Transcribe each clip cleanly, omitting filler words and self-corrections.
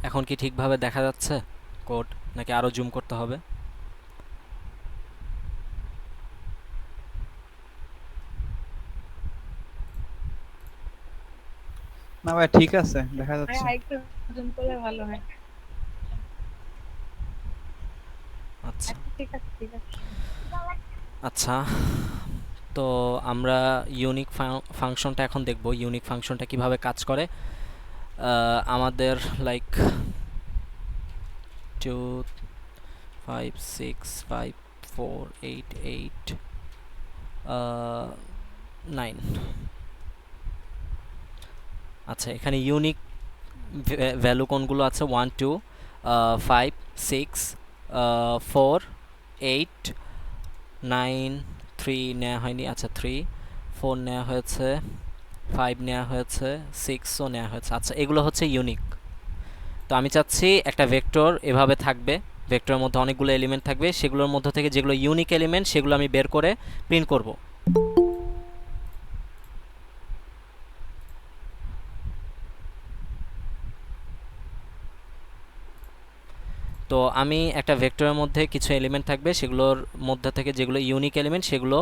এখন কি ঠিকভাবে দেখা যাচ্ছে কোড, নাকি আরো জুম করতে হবে? না ভাই, ঠিক আছে, দেখা ভাই যাচ্ছে। আরেকটু জুম করলে ভালো হয়। আচ্ছা আচ্ছা ঠিক আছে ঠিক আছে। আচ্ছা, তো আমরা ইউনিক ফাংশনটা এখন দেখব। ইউনিক ফাংশনটা কিভাবে কাজ করে। আমাদের লাইক 2 5 6 5 4 8 8 9। আচ্ছা, এখানে ইউনিক ভ্যালু কোনগুলো আছে? 1 2 5 6 4 8 9। 3 নেওয়া হয়নি, আচ্ছা 3 4 নেওয়া হয়েছে, 5 নেওয়া হয়েছে, 6ও নেওয়া হয়েছে। আচ্ছা, এগুলো হচ্ছে ইউনিক। তো আমি চাচ্ছি একটা ভেক্টর এভাবে থাকবে, ভেক্টরের মধ্যে অনেকগুলো এলিমেন্ট থাকবে, সেগুলোর মধ্যে থেকে যেগুলো ইউনিক এলিমেন্ট সেগুলো আমি বের করে প্রিন্ট করব। তো আমি একটা ভেক্টরের মধ্যে কিছু এলিমেন্ট থাকবে, সেগুলোর মধ্যে থেকে যেগুলো ইউনিক এলিমেন্ট সেগুলো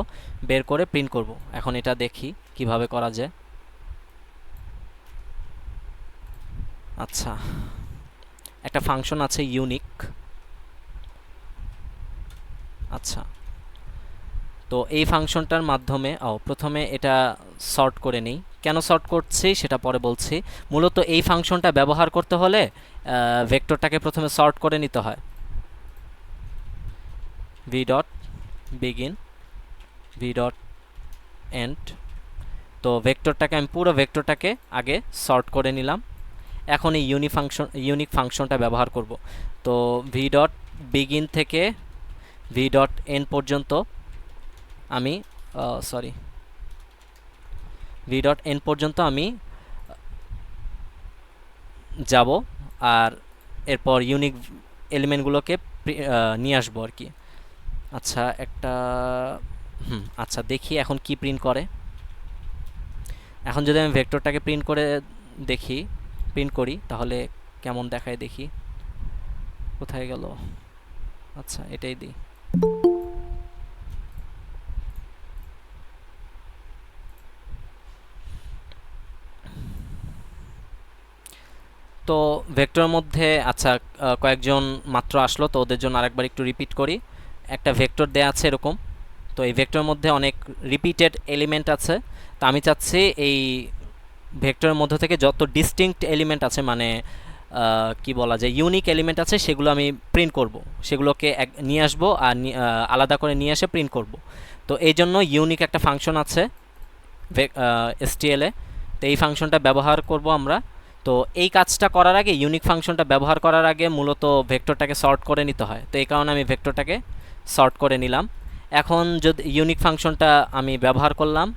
বের করে প্রিন্ট করব। এখন এটা দেখি কিভাবে করা যায়। আচ্ছা, একটা ফাংশন আছে ইউনিক। আচ্ছা, তো এই ফাংশনটার মাধ্যমে প্রথমে এটা সর্ট করে নিই। কেন সর্ট করছি সেটা পরে বলছি। মূলত এই ফাংশনটা ব্যবহার করতে হলে ভেক্টরটাকে প্রথমে সর্ট করে নিতে হয়। V dot begin, v dot end. তো ভেক্টরটাকে আমি পুরো ভেক্টরটাকে আগে সর্ট করে নিলাম। এখন এই ইউনিক ফাংশনটা ব্যবহার করব। তো ভি ডট বিগিন থেকে ভি ডট এন্ড পর্যন্ত আমি ভি ডট এন্ড পর্যন্ত আমি যাব, আর এরপর ইউনিক এলিমেন্টগুলোকে নিয়ে আসবো আর কি। আচ্ছা, আচ্ছা দেখি এখন কি প্রিন্ট করে। এখন যদি আমি ভেক্টরটাকে প্রিন্ট করি তাহলে কেমন দেখায় দেখি। কোথায় গেল? আচ্ছা, এটাই দিই। তো ভেক্টরের মধ্যে আচ্ছা কয়েকজন মাত্র আসলো, তো ওদের জন্য আরেকবার একটু রিপিট করি। একটা ভেক্টর দেয়া আছে এরকম। তো এই ভেক্টরের মধ্যে অনেক রিপিটেড এলিমেন্ট আছে। তো আমি চাচ্ছি এই ভেক্টরের মধ্যে থেকে যত ডিস্টিংক্ট এলিমেন্ট আছে, মানে কি বলা যায়, ইউনিক এলিমেন্ট আছে, সেগুলো আমি প্রিন্ট করব। সেগুলোকে নিয়ে আসবো আর আলাদা করে নিয়ে এসে প্রিন্ট করব। তো এই জন্য ইউনিক একটা ফাংশন আছে এসটিএল এ। তো এই ফাংশনটা ব্যবহার করব আমরা। তো এই কাজটা করার আগে, ইউনিক ফাংশনটা ব্যবহার করার আগে মূলত ভেক্টরটাকে সর্ট করে নিতে হয়। তো এই কারণে আমি ভেক্টরটাকে সর্ট করে নিলাম। এখন যদি ইউনিক ফাংশনটা আমি ব্যবহার করলাম,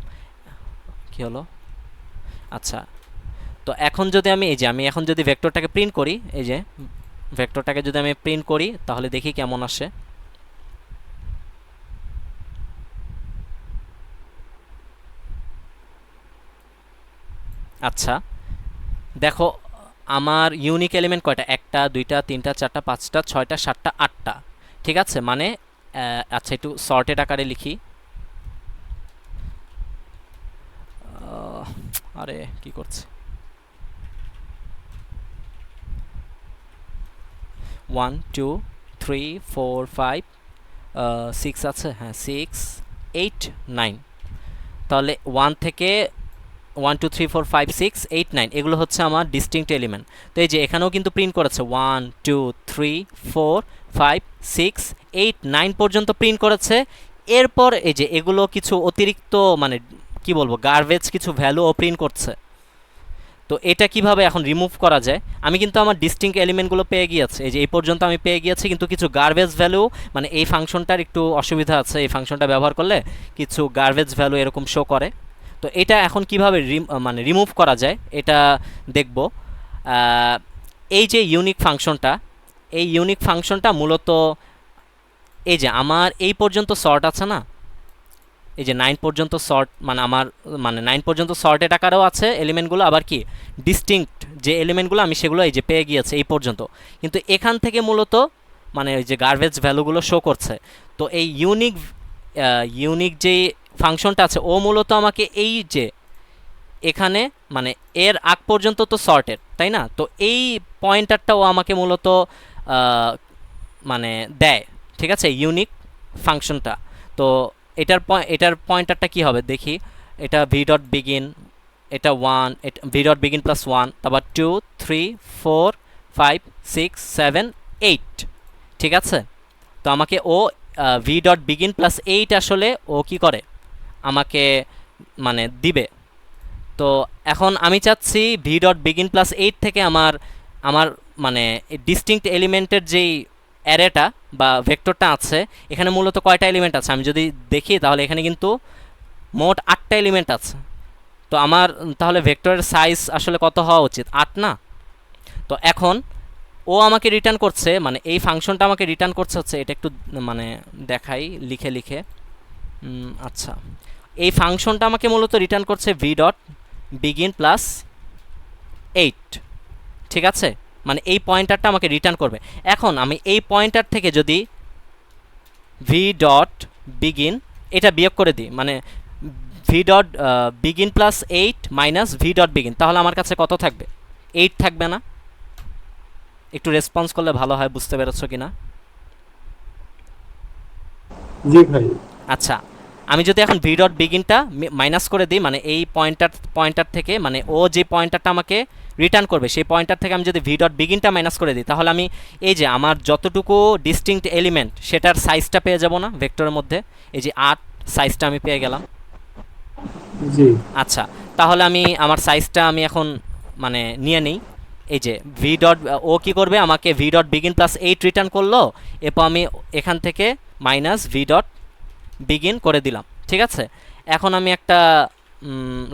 কি হলো? আচ্ছা, তো এখন যদি আমি এখন যদি ভেক্টরটাকে প্রিন্ট করি, এই যে ভেক্টরটাকে যদি আমি প্রিন্ট করি তাহলে দেখি কেমন আসে। আচ্ছা দেখো আমার ইউনিক এলিমেন্ট কয়টা, একটা দুইটা তিনটা চারটা পাঁচটা ছয়টা সাতটা আটটা, ঠিক আছে। মানে আচ্ছা একটু সর্টেড আকারে লিখি। আহ, আরে কি করছে, 1 2 3 4 5 6 আছে, হ্যাঁ 6 8 9। তাহলে 1 থেকে 1 2 3 4 5 6 8 9 এগুলো হচ্ছে আমার ডিস্টিংক্ট এলিমেন্ট। তো এই যে এখানেও কিন্তু প্রিন্ট করেছে 1 2 3 4 5 6 8 9 পর্যন্ত প্রিন্ট করেছে। এরপর এই যে এগুলো কিছু অতিরিক্ত মানে কি বলবো গার্বেজ কিছু ভ্যালুও প্রিন্ট করছে। তো এটা কিভাবে এখন রিমুভ করা যায়, আমি কিন্তু আমার ডিস্টিংক্ট এলিমেন্টগুলো পেয়ে গিয়েছি, এই যে এই পর্যন্ত আমি পেয়ে গিয়েছি, কিন্তু কিছু গার্বেজ ভ্যালু মানে এই ফাংশনটার একটু অসুবিধা আছে, এই ফাংশনটা ব্যবহার করলে কিছু গার্বেজ ভ্যালু এরকম শো করে। তো এটা এখন কিভাবে মানে রিমুভ করা যায় এটা দেখব। এই যে ইউনিক ফাংশনটা, এই ইউনিক ফাংশনটা মূলত এই যে আমার এই পর্যন্ত সর্ট আছে না, এই যে 9 পর্যন্ত সর্ট মানে আমার মানে 9 পর্যন্ত সর্টেড আকারেও আছে এলিমেন্টগুলো, আবার কি ডিস্টিংক্ট যে এলিমেন্টগুলো আমি সেগুলো এই যে পেয়ে গিয়েছে এই পর্যন্ত। কিন্তু এখান থেকে মূলত মানে ওই যে গার্বেজ ভ্যালুগুলো শো করছে। তো এই ইউনিক যে ফাংশনটা আছে ও মূলত আমাকে এই যে এখানে মানে এর আগ পর্যন্ত তো সর্টেড তাই না, তো এই পয়েন্টারটাও আমাকে মূলত মানে দেয়, ঠিক আছে, ইউনিক ফাংশনটা। তো এটার পয়েন্টারটা কি হবে দেখি, এটা ভি ডট বিগিন, এটা 1, ভি ডট বিগিন প্লাস 1, তারপর 2 3 4 5 6 7 8, ঠিক আছে। তো আমাকে ও ভি ডট বিগিন প্লাস 8 আসলে ও কি করে আমাকে মানে দিবে। তো এখন আমি চাচ্ছি ভি ডট বিগিন প্লাস 8 থেকে আমার আমার মানে ডিস্টিংক্ট এলিমেন্টের যেই অ্যারেটা বা ভেক্টরটা আছে, এখানে মূলত কয়টা এলিমেন্ট আছে আমি যদি দেখি তাহলে এখানে কিন্তু মোট 8টা এলিমেন্ট আছে। তো আমার তাহলে ভেক্টরের সাইজ আসলে কত হওয়া উচিত, 8 না। তো এখন ও আমাকে রিটার্ন করছে মানে এই ফাংশনটা আমাকে রিটার্ন করছে হচ্ছে এটা একটু মানে দেখাই লিখে লিখে। আচ্ছা এই ফাংশনটা আমাকে মূলত রিটার্ন করছে ভি ডট বিগিন প্লাস 8, ঠিক আছে। মানে এই পয়েন্টারটা আমাকে রিটার্ন করবে। এখন আমি এই পয়েন্টার থেকে যদি ভি ডট বিগিন এটা বিয়োগ করে দিই, মানে V dot begin plus 8 minus V dot begin, তাহলে আমার কাছে কত থাকবে, 8 থাকবে না? একটু রেসপন্স করলে ভালো হয়, বুঝতে পেরেছো কিনা? জি ভাই। আচ্ছা আমি যদি এখন ভি ডট বিগিনটা মাইনাস করে দিই, মানে এই পয়েন্টার থেকে মানে ও যে পয়েন্টারটা আমাকে রিটার্ন করবে সেই পয়েন্টার থেকে আমি যদি ভি ডট বিগিনটা মাইনাস করে দিই, তাহলে আমি এই যে আমার যতটুকু ডিস্টিংক্ট এলিমেন্ট সেটার সাইজটা পেয়ে যাব না ভেক্টরের মধ্যে, এই যে 8 সাইজটা আমি পেয়ে গেলাম। জি আচ্ছা তাহলে আমি আমার সাইজটা আমি এখন মানে নিয়ে নিই। এই যে ভি ডট ও কী করবে আমাকে V dot begin plus 8 return করলো, এরপর আমি এখান থেকে মাইনাস ভি ডট বিগিন করে দিলাম, ঠিক আছে। এখন আমি একটা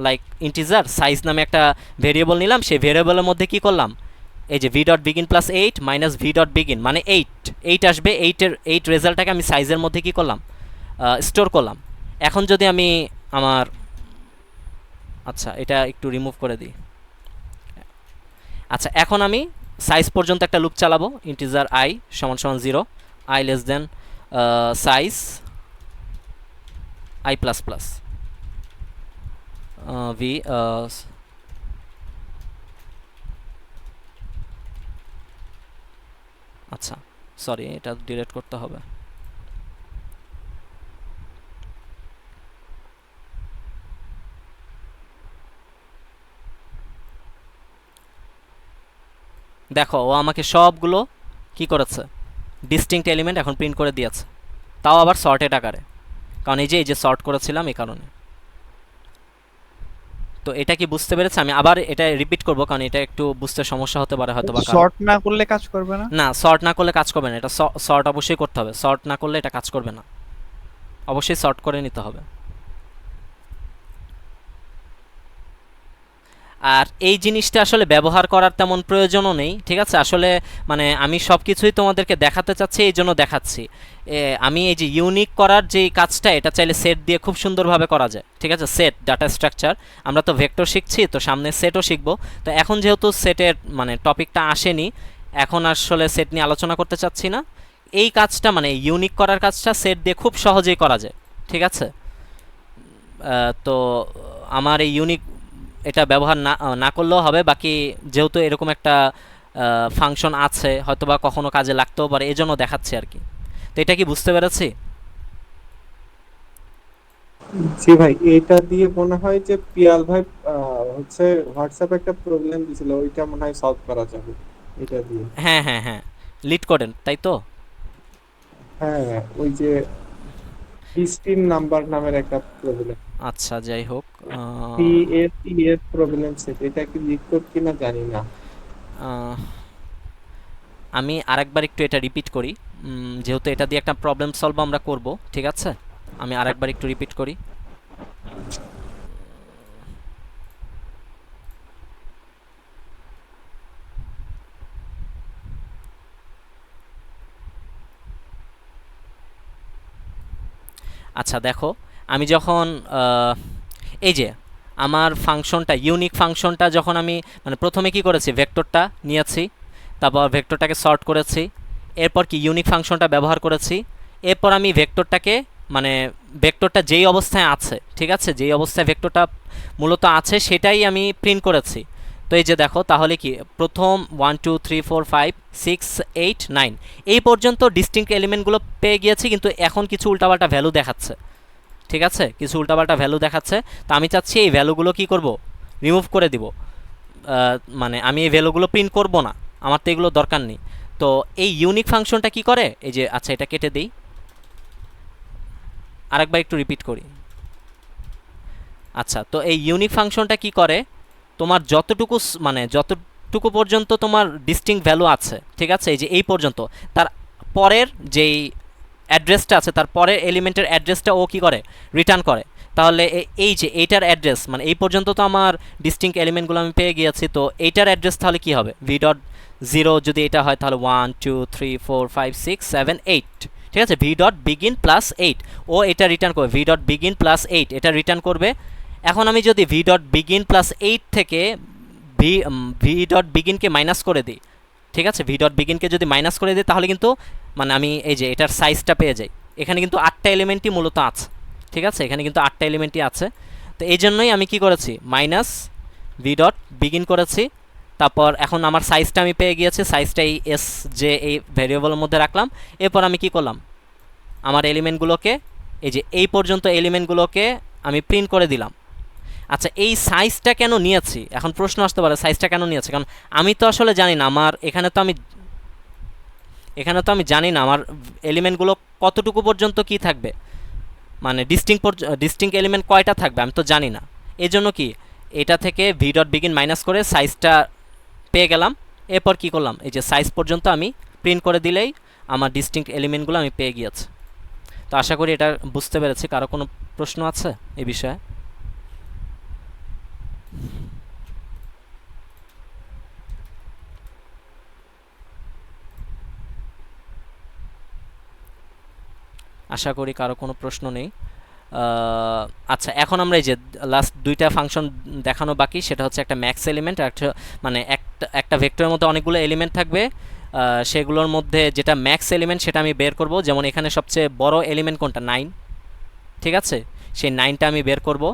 লাইক ইন্টিজার সাইজ নামে একটা ভেরিয়েবল নিলাম, সেই ভেরিয়েবলের মধ্যে কি করলাম, এই যে V dot begin plus 8 minus V dot begin মানে 8 আসবে, 8 রেজাল্টটাকে আমি সাইজের মধ্যে কি করলাম স্টোর করলাম। এখন যদি আমি আমার আচ্ছা এটা একটু রিমুভ করে দিই। আচ্ছা এখন আমি সাইজ পর্যন্ত একটা লুপ চালাবো, ইন্টিজার আই সমান সমান 0, I less than size i plus plus v আচ্ছা সরি এটা ডিলিট করতে হবে। দেখো ও আমাকে সবগুলো কি করেছে ডিস্টিংক্ট এলিমেন্ট এখন প্রিন্ট করে দিয়েছে, তাও আবার সর্টেড আকারে, কারণ এই যে সর্ট করেছিলাম এই কারণে। তো এটা কি বুঝতে পেরেছে? আমি আবার এটা রিপিট করব কারণ এটা একটু বুঝতে সমস্যা হতে পারে হয়তো বা শর্ট না করলে কাজ করবে না। না সর্ট না করলে কাজ করবে না, এটা সর্ট অবশ্যই করতে হবে, সর্ট না করলে এটা কাজ করবে না, অবশ্যই সর্ট করে নিতে হবে। আর এই জিনিসটা আসলে ব্যবহার করার তেমন প্রয়োজনও নেই, ঠিক আছে। আসলে মানে আমি সব কিছুই তোমাদেরকে দেখাতে চাচ্ছি, এই জন্য দেখাচ্ছি। আমি এই যে ইউনিক করার যে কাজটা, এটা চাইলে সেট দিয়ে খুব সুন্দরভাবে করা যায়, ঠিক আছে। সেট ডাটা স্ট্রাকচার, আমরা তো ভেক্টর শিখছি, তো সামনে সেটও শিখবো। তো এখন যেহেতু সেটের মানে টপিকটা আসেনি, এখন আসলে সেট নিয়ে আলোচনা করতে চাচ্ছি না। এই কাজটা মানে ইউনিক করার কাজটা সেট দিয়ে খুব সহজেই করা যায়, ঠিক আছে। তো আমার এই ইউনিক এটা ব্যবহার না না করলেও হবে, বাকি যেহেতু এরকম একটা ফাংশন আছে, হয়তোবা কখনো কাজে লাগতেও পারে, এই জন্য দেখাচ্ছি আর কি। তো এটা কি বুঝতে পেরেছি? জি ভাই, এটা দিয়ে মনে হয় যে পিয়াল ভাই হচ্ছে হোয়াটসঅ্যাপে একটা প্রবলেম দিছিল, ওইটা মনে হয় সলভ করা যাবে এটা দিয়ে। হ্যাঁ হ্যাঁ হ্যাঁ, লিড করেন তাই তো। হ্যাঁ, ওই যে 16 নাম্বার নামের একটা প্রবলেম, আচ্ছা যাই হোক, পিএসইএস প্রবলেম সেট, এটা কি লিখত কিনা জানি না। আহ, আমি আরেকবার একটু এটা রিপিট করি, যেহেতু এটা দিয়ে একটা প্রবলেম সলভ আমরা করব, ঠিক আছে। আমি আরেকবার একটু রিপিট করি। আচ্ছা দেখো, আমি যখন এই যে আমার ফাংশনটা, ইউনিক ফাংশনটা যখন আমি মানে প্রথমে কি করেছি, ভেক্টরটা নিয়েছি, তারপর ভেক্টরটাকে সর্ট করেছি, এরপর কি ইউনিক ফাংশনটা ব্যবহার করেছি, এরপর আমি ভেক্টরটাকে মানে ভেক্টরটা যেই অবস্থায় আছে, ঠিক আছে, যেই অবস্থায় ভেক্টরটা মূলত আছে সেটাই আমি প্রিন্ট করেছি। তো এই যে দেখো, তাহলে কি প্রথম 1 2 3 4 5 6 8 9 এই পর্যন্ত ডিস্টিংক্ট এলিমেন্টগুলো পেয়ে গিয়েছি, কিন্তু এখন কিছু উল্টাপাল্টা ভ্যালু দেখাচ্ছে, ঠিক আছে, কিছু উল্টাপাল্টা ভ্যালু দেখাচ্ছে। তো আমি চাচ্ছি এই ভ্যালুগুলো কি করব, রিমুভ করে দিব। মানে আমি এই ভ্যালুগুলো প্রিন্ট করব না, আমার তো এগুলো দরকার নেই। তো এই ইউনিক ফাংশনটা কি করে, এই যে আচ্ছা এটা কেটে দেই, আরেকবার একটু রিপিট করি। আচ্ছা, তো এই ইউনিক ফাংশনটা কি করে, তোমার যতটুকু মানে যতটুকু পর্যন্ত তোমার ডিস্টিংক্ট ভ্যালু আছে, ঠিক আছে, এই যে এই পর্যন্ত, তার পরের যেই অ্যাড্রেসটা আছে, তার পরের এলিমেন্টের অ্যাড্রেসটা ও কি করে, রিটার্ন করে। তাহলে এই যে এইটার অ্যাড্রেস মানে এই পর্যন্ত তো আমার ডিস্টিংক্ট এলিমেন্টগুলো আমি পেয়ে গিয়েছি, তো এইটার অ্যাড্রেস তাহলে কি হবে, ভি ডট জিরো যদি এটা হয় তাহলে 1 2 3 4 5 6 7 8, ঠিক আছে, ভি ডট বিগিন প্লাস 8, ও এটা রিটার্ন করবে, ভি ডট বিগিন প্লাস 8 এটা রিটার্ন করবে। এখন আমি যদি ভি ডট বিগিন প্লাস 8 থেকে ভি ডট বিগিনকে মাইনাস করে দিই, ঠিক আছে, ভি ডট বিগিনকে যদি মাইনাস করে দিই, তাহলে কিন্তু মানে আমি এই যে এটার সাইজটা পেয়ে যাই। এখানে কিন্তু 8টা এলিমেন্টই মূলত আছে, ঠিক আছে, এখানে কিন্তু 8টা এলিমেন্টই আছে। তো এই জন্যই আমি কি করেছি, মাইনাস ভি ডট বিগিন করেছি। তারপর এখন আমার সাইজটা আমি পেয়ে গিয়েছি, সাইজটা এই এস যে এই ভ্যারিয়েবলের মধ্যে রাখলাম। এরপর আমি কি করলাম, আমার এলিমেন্টগুলোকে এই যে এই পর্যন্ত এলিমেন্টগুলোকে আমি প্রিন্ট করে দিলাম। আচ্ছা, এই সাইজটা কেন নিয়েছি, এখন প্রশ্ন আসতে পারে সাইজটা কেন নিয়েছি, কারণ আমি তো আসলে জানি না আমার এখানে তো আমি জানি না আমার এলিমেন্টগুলো কতটুকু পর্যন্ত কি থাকবে, মানে ডিস্টিংক্ট এলিমেন্ট কয়টা থাকবে আমি তো জানি না। এই জন্য কি এটা থেকে ভি ডট বিগিন মাইনাস করে সাইজটা পেয়ে গেলাম। এরপর কি করলাম, এই যে সাইজ পর্যন্ত আমি প্রিন্ট করে দিলেই আমার ডিস্টিংক্ট এলিমেন্টগুলো আমি পেয়ে গিয়েছি। তো আশা করি এটা বুঝতে পেরেছি। কারো কোনো প্রশ্ন আছে এই বিষয়ে? আশা করি কারো কোনো প্রশ্ন নেই। আচ্ছা, এখন আমরা এই যে লাস্ট দুইটা ফাংশন দেখানো বাকি, সেটা হচ্ছে একটা ম্যাক্স এলিমেন্ট আর একটা মানে একটা ভেক্টরের মধ্যে অনেকগুলো এলিমেন্ট থাকবে, সেগুলোর মধ্যে যেটা ম্যাক্স এলিমেন্ট সেটা আমি বের করব। যেমন এখানে সবচেয়ে বড় এলিমেন্ট কোনটা, 9, ঠিক আছে, সেই 9টা আমি বের করব।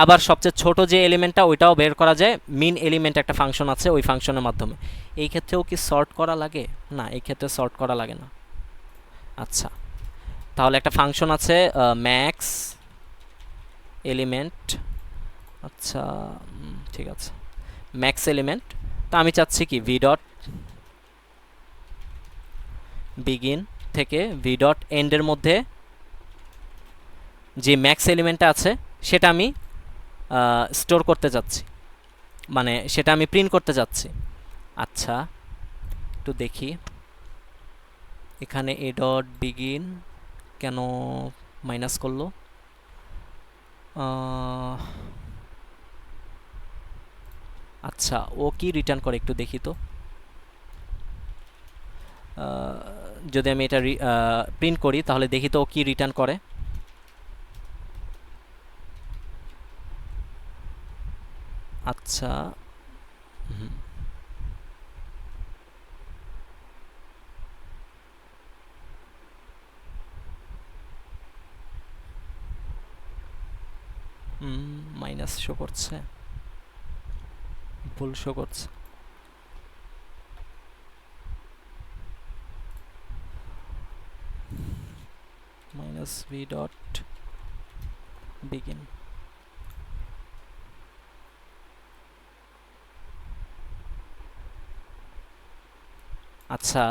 আবার সবচেয়ে ছোট যে এলিমেন্টটা ওইটাও বের করা যায়, মিন এলিমেন্ট একটা ফাংশন আছে, ওই ফাংশনের মাধ্যমে। এই ক্ষেত্রেও কি সর্ট করা লাগে? না, এই ক্ষেত্রে সর্ট করা লাগে না। আচ্ছা, তাহলে একটা ফাংশন আছে ম্যাক্স এলিমেন্ট, আচ্ছা ঠিক আছে, ম্যাক্স এলিমেন্ট। তো আমি চাচ্ছি কি ভি ডট বিগিন থেকে ভি ডট এন্ডের মধ্যে যে ম্যাক্স এলিমেন্টটা আছে সেটা আমি স্টোর করতে চাচ্ছি, মানে সেটা আমি প্রিন্ট করতে চাচ্ছি। আচ্ছা, একটু দেখি এখানে এ ডট বিগিন কেন মাইনাস করলো। আচ্ছা, ও কি রিটার্ন করে একটু দেখি তো। যদি আমি এটা প্রিন্ট করি তাহলে দেখি তো ও কি রিটার্ন করে। আচ্ছা, হুম, মাইনাস শো করছে, ভুল শো করছে। Minus V dot begin. আচ্ছা,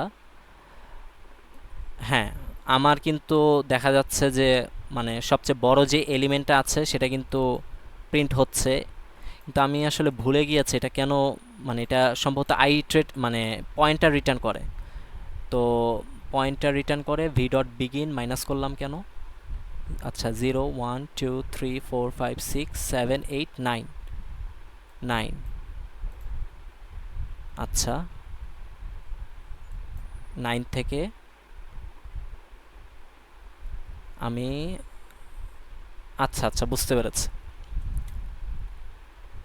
হ্যাঁ, আমার কিন্তু দেখা যাচ্ছে যে মানে সবচেয়ে বড় যে এলিমেন্টটা আছে সেটা কিন্তু প্রিন্ট হচ্ছে, কিন্তু আমি আসলে ভুলে গিয়েছি এটা কেন। মানে এটা সম্ভবত আইট্রেট মানে পয়েন্টার রিটার্ন করে। তো পয়েন্টার রিটার্ন করে ভি ডট বিগিন মাইনাস করলাম কেন। আচ্ছা, 0 1 2 3 4 5 6 7 8 9 9। আচ্ছা, 9 থেকে আমি, আচ্ছা আচ্ছা বুঝতে পেরেছি।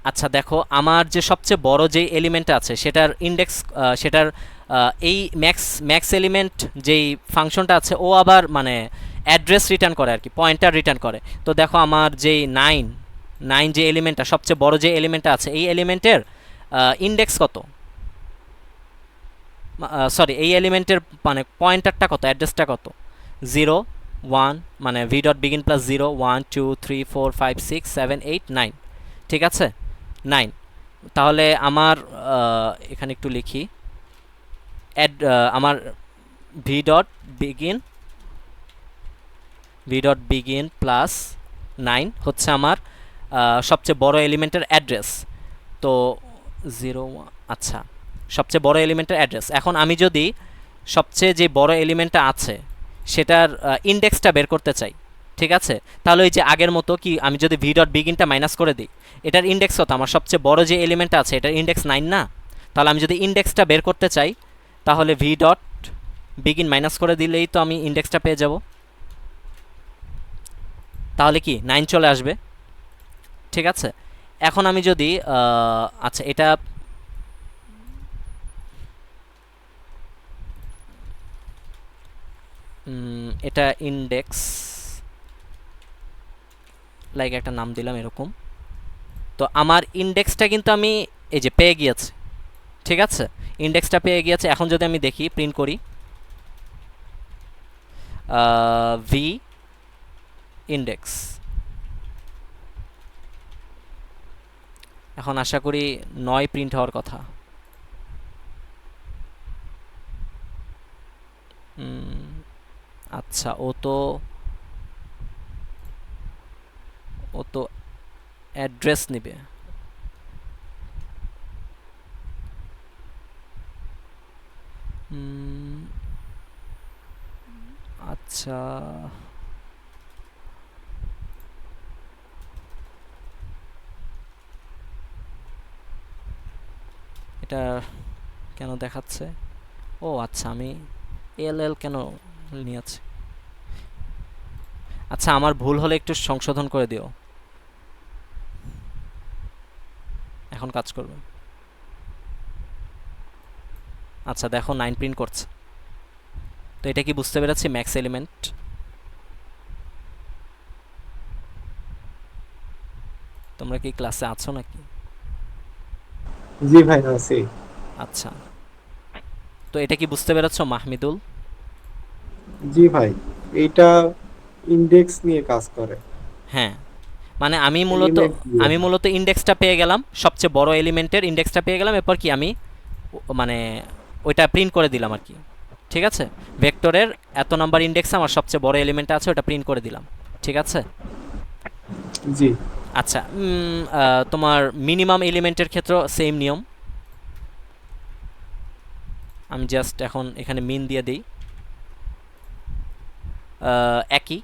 আচ্ছা দেখো, আমার যে সবচেয়ে বড় যে এলিমেন্টটা আছে সেটার ইন্ডেক্স, সেটার এই ম্যাক্স ম্যাক্স এলিমেন্ট যেই ফাংশনটা আছে ও আবার মানে অ্যাড্রেস রিটার্ন করে আর কি, পয়েন্টার রিটার্ন করে। তো দেখো আমার যেই 9 9 যে এলিমেন্টটা সবচেয়ে বড় যে এলিমেন্টটা আছে এই এলিমেন্টের ইন্ডেক্স কত, সরি এই এলিমেন্টের মানে পয়েন্টারটা কত, অ্যাড্রেসটা কত, 0 1 মানে ভি ডট বিগিন প্লাস 0 1 2 3 4 5 6 7 8 9। ঠিক আছে, 9। তাহলে আমার এখানে একটু লিখি, আমার ভি ডট বিগিন প্লাস 9 হচ্ছে আমার সবচেয়ে বড় এলিমেন্টের অ্যাড্রেস। তো 0, আচ্ছা, সবচেয়ে বড় এলিমেন্টের অ্যাড্রেস। এখন আমি যদি সবচেয়ে যে বড় এলিমেন্টটা আছে সেটার ইন্ডেক্সটা বের করতে চাই, ঠিক আছে, তাহলে ওই যে আগের মতো কি আমি যদি ভি ডট বিগিনটা মাইনাস করে দিই, এটার ইন্ডেক্স কত, আমার সবচেয়ে বড় যে এলিমেন্টটা আছে এটার ইন্ডেক্স 9 না। তাহলে আমি যদি ইন্ডেক্সটা বের করতে চাই তাহলে ভি ডট বিগিন মাইনাস করে দিলেই তো আমি ইন্ডেক্সটা পেয়ে যাব। তাহলে কি 9 চলে আসবে। ঠিক আছে, এখন আমি যদি আচ্ছা এটা এটা ইন্ডেক্স লাইক একটা নাম দিলাম এরকম। তো আমার ইন্ডেক্সটা কিন্তু আমি এই যে পেয়ে গিয়েছি, ঠিক আছে, ইন্ডেক্সটা পেয়ে গিয়েছে। এখন যদি আমি দেখি প্রিন্ট করি ভি ইন্ডেক্স, এখন আশা করি 9 প্রিন্ট হওয়ার কথা। আচ্ছা, ও তো অ্যাড্রেস নেবে। আচ্ছা, এটা কেন দেখাচ্ছে, ও আচ্ছা আমি এল এল কেন নিয়েছি। আচ্ছা, আমার ভুল হলে একটু সংশোধন করে দিও, এখন কাজ করবে। আচ্ছা দেখো 9 প্রিন্ট করছে। তো এটা কি বুঝতে পেরেছি ম্যাক্স এলিমেন্ট। তোমরা কি ক্লাসে আছো নাকি? জি ভাই আছি। আচ্ছা, তো এটা কি বুঝতে পেরেছো মাহমিদুল? জি ভাই, এইটা ইন্ডেক্স নিয়ে কাজ করে, হ্যাঁ, মানে আমি মূলত এলিমেন্ট দিয়ে। ইন্ডেক্সটা পেয়ে গেলাম, সবচেয়ে বড় এলিমেন্টের ইন্ডেক্সটা পেয়ে গেলাম, এরপর কি আমি মানে ওইটা প্রিন্ট করে দিলাম আর কি। ঠিক আছে, ভেক্টরের এত নাম্বার ইন্ডেক্সে আমার সবচেয়ে বড় এলিমেন্টটা আছে ওটা প্রিন্ট করে দিলাম। ঠিক আছে, জি আচ্ছা, তোমার মিনিমাম এলিমেন্টের ক্ষেত্রে সেম নিয়ম। আমি জাস্ট এখন এখানে মিন দিয়ে দিই, একই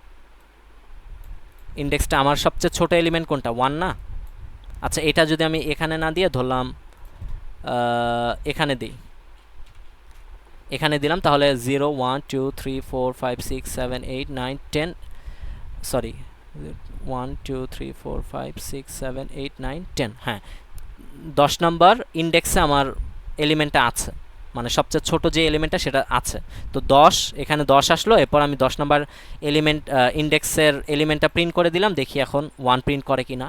ইন্ডেক্সটা। আমার সবচেয়ে ছোট এলিমেন্ট কোনটা, 1 না? আচ্ছা, এটা যদি আমি এখানে না দিয়ে ধরলাম এখানে দিই, এখানে দিলাম, তাহলে 0 1 2 3 4 5 6 7 8 9 10, সরি 1 2 3 4 5 6 7 8 9 10, হ্যাঁ 10 নাম্বার ইন্ডেক্সে আমার এলিমেন্টটা আছে, মানে সবচেয়ে ছোট যে এলিমেন্টটা সেটা আছে। তো 10, এখানে 10 আসলো, এরপর আমি 10 নাম্বার এলিমেন্ট ইন্ডেক্সের এলিমেন্টটা প্রিন্ট করে দিলাম, দেখি এখন 1 প্রিন্ট করে কিনা।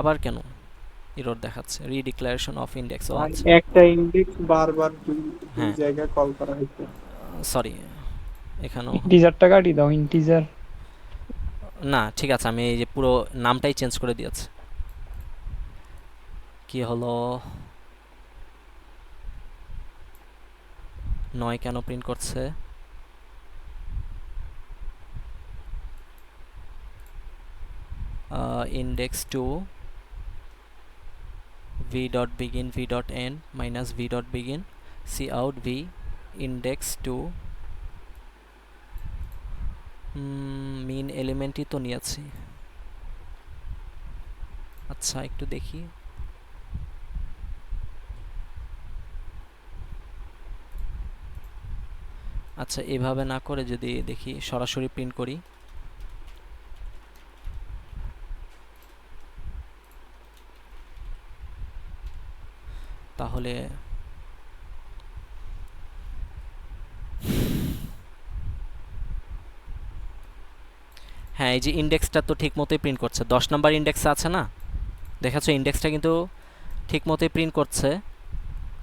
আবার কেন এরর দেখাচ্ছে? রিডিক্লারেশন অফ ইন্ডেক্স, ও আচ্ছা একটা ইন্ডেক্স বারবার দুই হ্যাঁ জায়গায় কল করা হয়েছে। সরি, এখানেও ইন্টিজারটা কাটি দাও, ইন্টিজার। না, ঠিক আছে, আমি এই যে পুরো নামটাই চেঞ্জ করে দিয়েছি। কি হলো, 9 কেন প্রিন্ট করছে? Index to v dot begin v dot end minus v dot begin cout v index to mean এলিমেন্টই তো নিয়েছি। আচ্ছা একটু দেখি, আচ্ছা এভাবে না করে যদি দেখি সরাসরি প্রিন্ট করি, তাহলে হ্যাঁ এই যে ইন্ডেক্সটা তো ঠিক মতোই প্রিন্ট করছে, 10 নাম্বার ইন্ডেক্স আছে না, দেখাচ্ছ ইন্ডেক্সটা কিন্তু ঠিক মতোই প্রিন্ট করছে,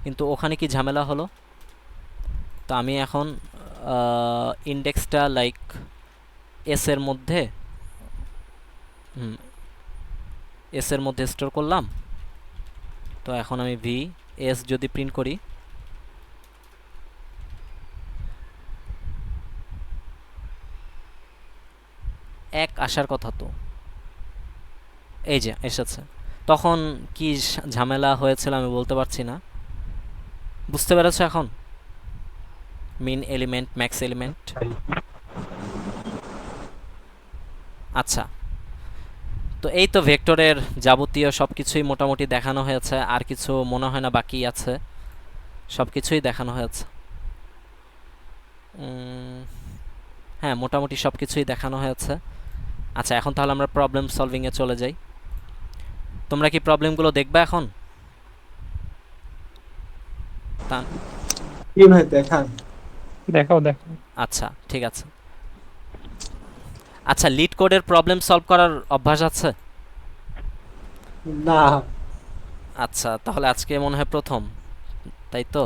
কিন্তু ওখানে কি ঝামেলা হলো? তো আমি এখন ইন্ডেক্সটা লাইক এস এর মধ্যে এস এর মধ্যে স্টোর করলাম। তো এখন আমি ভি এস যদি প্রিন্ট করি, এক আসার কথা তো, এই যে এসেছে। তখন কি ঝামেলা হয়েছিল আমি বলতে পারছি না, বুঝতে পেরেছো এখন? মিন এলিমেন্ট, ম্যাক্স এলিমেন্ট। আচ্ছা, তো এই তো ভেক্টরের যাবতীয় সব কিছুই মোটামুটি দেখানো হয়েছে, আর কিছু মনে হয় না বাকি আছে, সব কিছুই দেখানো হয়েছে। হ্যাঁ মোটামুটি সব কিছুই দেখানো হয়েছে। আচ্ছা এখন তাহলে আমরা প্রবলেম সলভিংয়ে চলে যাই। তোমরা কি প্রবলেমগুলো দেখবে এখন? কি ভাই দেখান, দেখাও দেখাও। আচ্ছা ঠিক আছে। আচ্ছা লিড কোডের প্রবলেম সলভ করার অভ্যাস আছে? না আচ্ছা তাহলে আজকে মনে হয় প্রথম, তাই তো?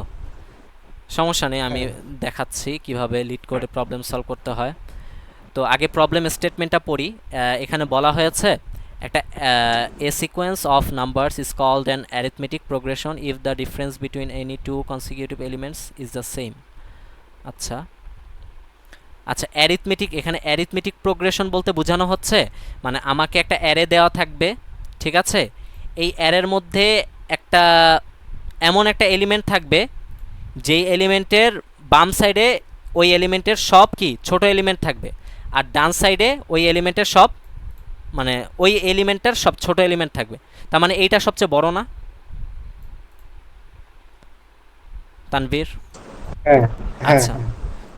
সমস্যা নেই, আমি দেখাচ্ছি কিভাবে লিড কোডে প্রবলেম সলভ করতে হয়। তো আগে প্রবলেম স্টেটমেন্টটা পড়ি। এখানে বলা হয়েছে একটা a sequence of numbers is called an arithmetic progression if the difference between any two consecutive elements is the same. আচ্ছা আচ্ছা অ্যারিথমেটিক, এখানে অ্যারিথমেটিক প্রোগ্রেশন বলতে বোঝানো হচ্ছে মানে আমাকে একটা অ্যারে দেওয়া থাকবে, ঠিক আছে? এই অ্যারের মধ্যে একটা এমন একটা এলিমেন্ট থাকবে যেই এলিমেন্টের বাম সাইডে ওই এলিমেন্টের সব কি ছোট এলিমেন্ট থাকবে, আর ডান সাইডে ওই এলিমেন্টের সব মানে ওই এলিমেন্টটার সব ছোট এলিমেন্ট থাকবে। তার মানে এইটা সবচেয়ে বড় না তানভীর? হ্যাঁ আচ্ছা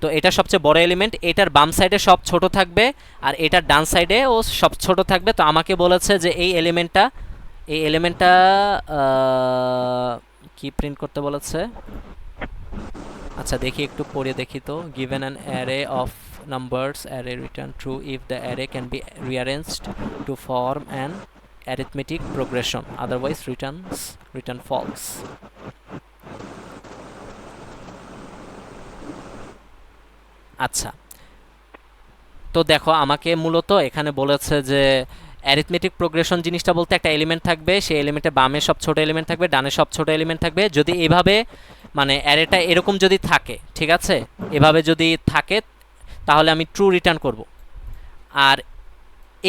তো এটা সবচেয়ে বড় এলিমেন্ট, এটার বাম সাইডে সব ছোট থাকবে আর এটার ডান সাইডে ও সব ছোট থাকবে। তো আমাকে বলেছে যে এই এলিমেন্টটা কি প্রিন্ট করতে বলেছে। আচ্ছা দেখি একটু পড়ে দেখি তো। given an array of numbers array return true if the array can be rearranged to form an arithmetic progression otherwise return false. আচ্ছা তো দেখো আমাকে মূলত এখানে বলেছে যে অ্যারিথমেটিক প্রোগ্রেশন জিনিসটা বলতে একটা এলিমেন্ট থাকবে, সেই এলিমেন্টে বামে সব ছোট এলিমেন্ট থাকবে, ডানে সব ছোট এলিমেন্ট থাকবে। যদি এভাবে মানে অ্যারেটা এরকম যদি থাকে, ঠিক আছে, এভাবে যদি থাকে তাহলে আমি ট্রু রিটার্ন করব। আর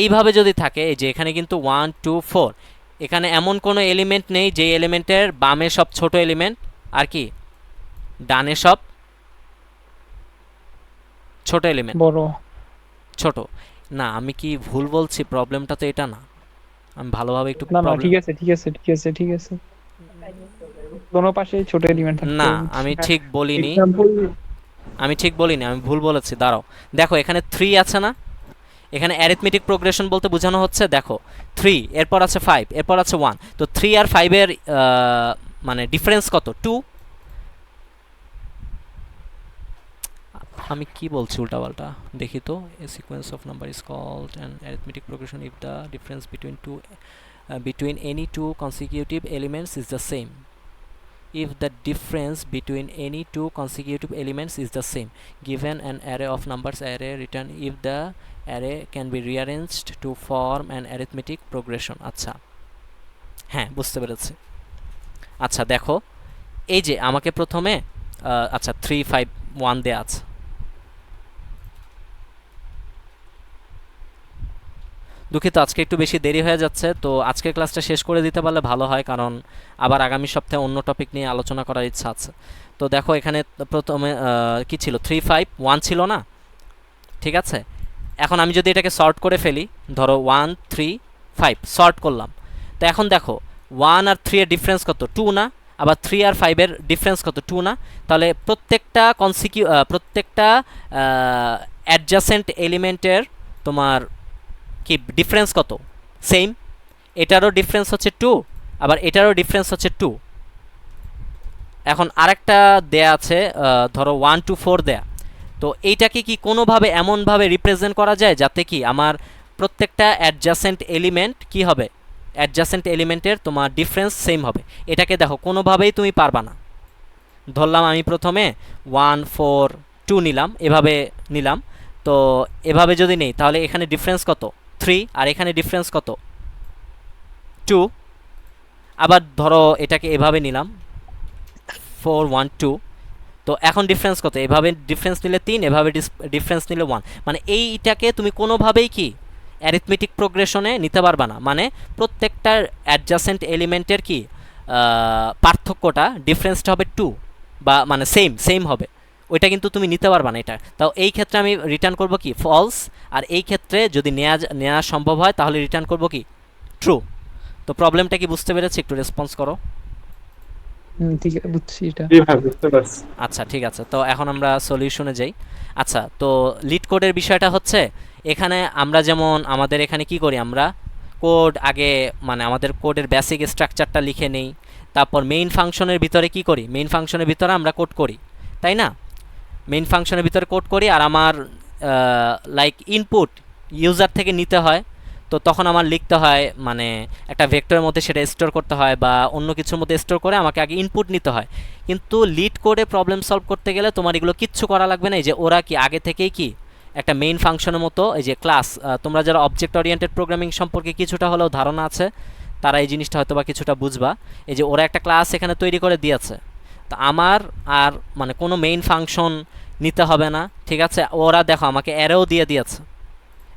এইভাবে যদি থাকে, এই যে এখানে কিন্তু 1 2 4, এখানে এমন কোনো এলিমেন্ট নেই যে এলিমেন্টের বামে সব ছোট এলিমেন্ট আর কি ডানে সব ছোট এলিমেন্ট বড় ছোট। না আমি কি ভুল বলছি? প্রবলেমটা তো এটা না, আমি ভালোভাবে একটু না না, প্রবলেম। ঠিক আছে ঠিক আছে ঠিক আছে ঠিক আছে, দোনো পাশে ছোট এলিমেন্ট থাকতে না হবে, বুঝছি। আমি ঠিক বলিনি, এক্সাম্পল আমি ঠিক বলিনি, আমি ভুল বলেছি। দাঁড়াও, দেখো এখানে 3 আছে না, এখানে অ্যারিথমেটিক প্রোগ্রেশন বলতে বোঝানো হচ্ছে দেখো 3, এরপর আছে 5, এরপর আছে 1, তো 3 আর 5 এর মানে ডিফারেন্স কত? 2। আমি কি বলছি উল্টাপাল্টা, দেখি তো। A sequence of number is called an arithmetic progression if the difference between any two consecutive elements is the same. If the difference between any two consecutive elements is the same, given an array of numbers, array return if the array can be rearranged to form an arithmetic progression. আচ্ছা হ্যাঁ বুঝতে পেরেছি। আচ্ছা দেখো, এই যে আমাকে প্রথমে আচ্ছা 3 5 1 দেয়া আছে, দুঃখিত আজকে একটু বেশি দেরি হয়ে যাচ্ছে, তো আজকের ক্লাসটা শেষ করে দিতে পারলে ভালো হয়, কারণ আবার আগামী সপ্তাহে অন্য টপিক নিয়ে আলোচনা করার ইচ্ছা আছে। তো দেখো এখানে প্রথমে কি ছিল, 3 5 1 ছিল না, ঠিক আছে। এখন আমি যদি এটাকে সর্ট করে ফেলি, ধরো 1 3 5 সর্ট করলাম, তো এখন দেখো 1 আর 3 এর ডিফারেন্স কত? 2 না? আবার 3 আর 5 এর ডিফারেন্স কত? 2 না? তাহলে প্রত্যেকটা অ্যাডজাসেন্ট এলিমেন্টের তোমার কি ডিফারেন্স কত? সেম। এটারও ডিফারেন্স হচ্ছে 2, আবার এটারও ডিফারেন্স হচ্ছে 2। এখন আরেকটা দেয়া আছে ধরো 1 2 4 দেয়া, তো এইটাকে কি কোনোভাবে এমনভাবে রিপ্রেজেন্ট করা যায় যাতে কি আমার প্রত্যেকটা অ্যাডজাসেন্ট এলিমেন্ট কি হবে, অ্যাডজাসেন্ট এলিমেন্টের তোমার ডিফারেন্স সেম হবে? এটাকে দেখো কোনোভাবেই তুমি পারবা না। ধরলাম আমি প্রথমে 1 4 2 নিলাম, এভাবে নিলাম, তো এভাবে যদি নেই তাহলে এখানে ডিফারেন্স কত? 3, আর এখানে ডিফারেন্স কত? 2। আবার ধরো এটাকে এভাবে নিলাম 4 1 2, তো এখন ডিফারেন্স কত? এভাবে ডিফারেন্স নিলে 3, এভাবে ডিফারেন্স নিলে 1, মানে এইটাকে তুমি কোনোভাবেই কি অ্যারিথমেটিক প্রোগ্রেশনে নিতে পারবা না। মানে প্রত্যেকটা অ্যাডজাসেন্ট এলিমেন্টের কি পার্থক্যটা, ডিফারেন্সটা হবে 2, বা মানে সেম হবে, ওইটা কিন্তু তুমি নিতে পারবা না এটা। তাও এই ক্ষেত্রে আমি রিটার্ন করব কি? ফলস। আর এই ক্ষেত্রে যদি নেওয়া সম্ভব হয় তাহলে রিটার্ন করব কি? ট্রু। তো প্রবলেমটা কি বুঝতে পেরেছি? একটু রেসপন্স করো। ঠিক আছে, বুঝছি এটা। জি ভাই বুঝতে পারছি। আচ্ছা ঠিক আছে, তো এখন আমরা সলিউশনে যাই। আচ্ছা, তো লিড কোডের বিষয়টা হচ্ছে, এখানে আমরা যেমন আমাদের এখানে কি করি, আমরা কোড আগে মানে আমাদের কোডের বেসিক স্ট্রাকচারটা লিখে নেই, তারপর মেইন ফাংশনের ভিতরে কি করি, মেইন ফাংশনের ভিতরে আমরা কোড করি, তাই না? মেইন ফাংশনের ভিতরে কোড করি, আর আমার লাইক ইনপুট ইউজার থেকে নিতে হয়, তো তখন আমার লিখতে হয় মানে একটা ভেক্টরের মধ্যে সেটা স্টোর করতে হয় বা অন্য কিছুর মধ্যে স্টোর করে আমাকে আগে ইনপুট নিতে হয়। কিন্তু লিড কোডে প্রবলেম সলভ করতে গেলে তোমার এগুলো কিচ্ছু করা লাগবে না। এই যে ওরা কি আগে থেকেই কি একটা মেইন ফাংশনের মতো, এই যে ক্লাস, তোমরা যারা অবজেক্ট ওরিয়েন্টেড প্রোগ্রামিং সম্পর্কে কিছুটা হলেও ধারণা আছে তারা এই জিনিসটা হয়তো বা কিছুটা বুঝবা। এই যে ওরা একটা ক্লাস এখানে তৈরি করে দিয়েছে, তো আমার আর মানে কোনো মেইন ফাংশন নিতে হবে না, ঠিক আছে। ওরা দেখো আমাকে অ্যারেও দিয়ে দিয়েছে,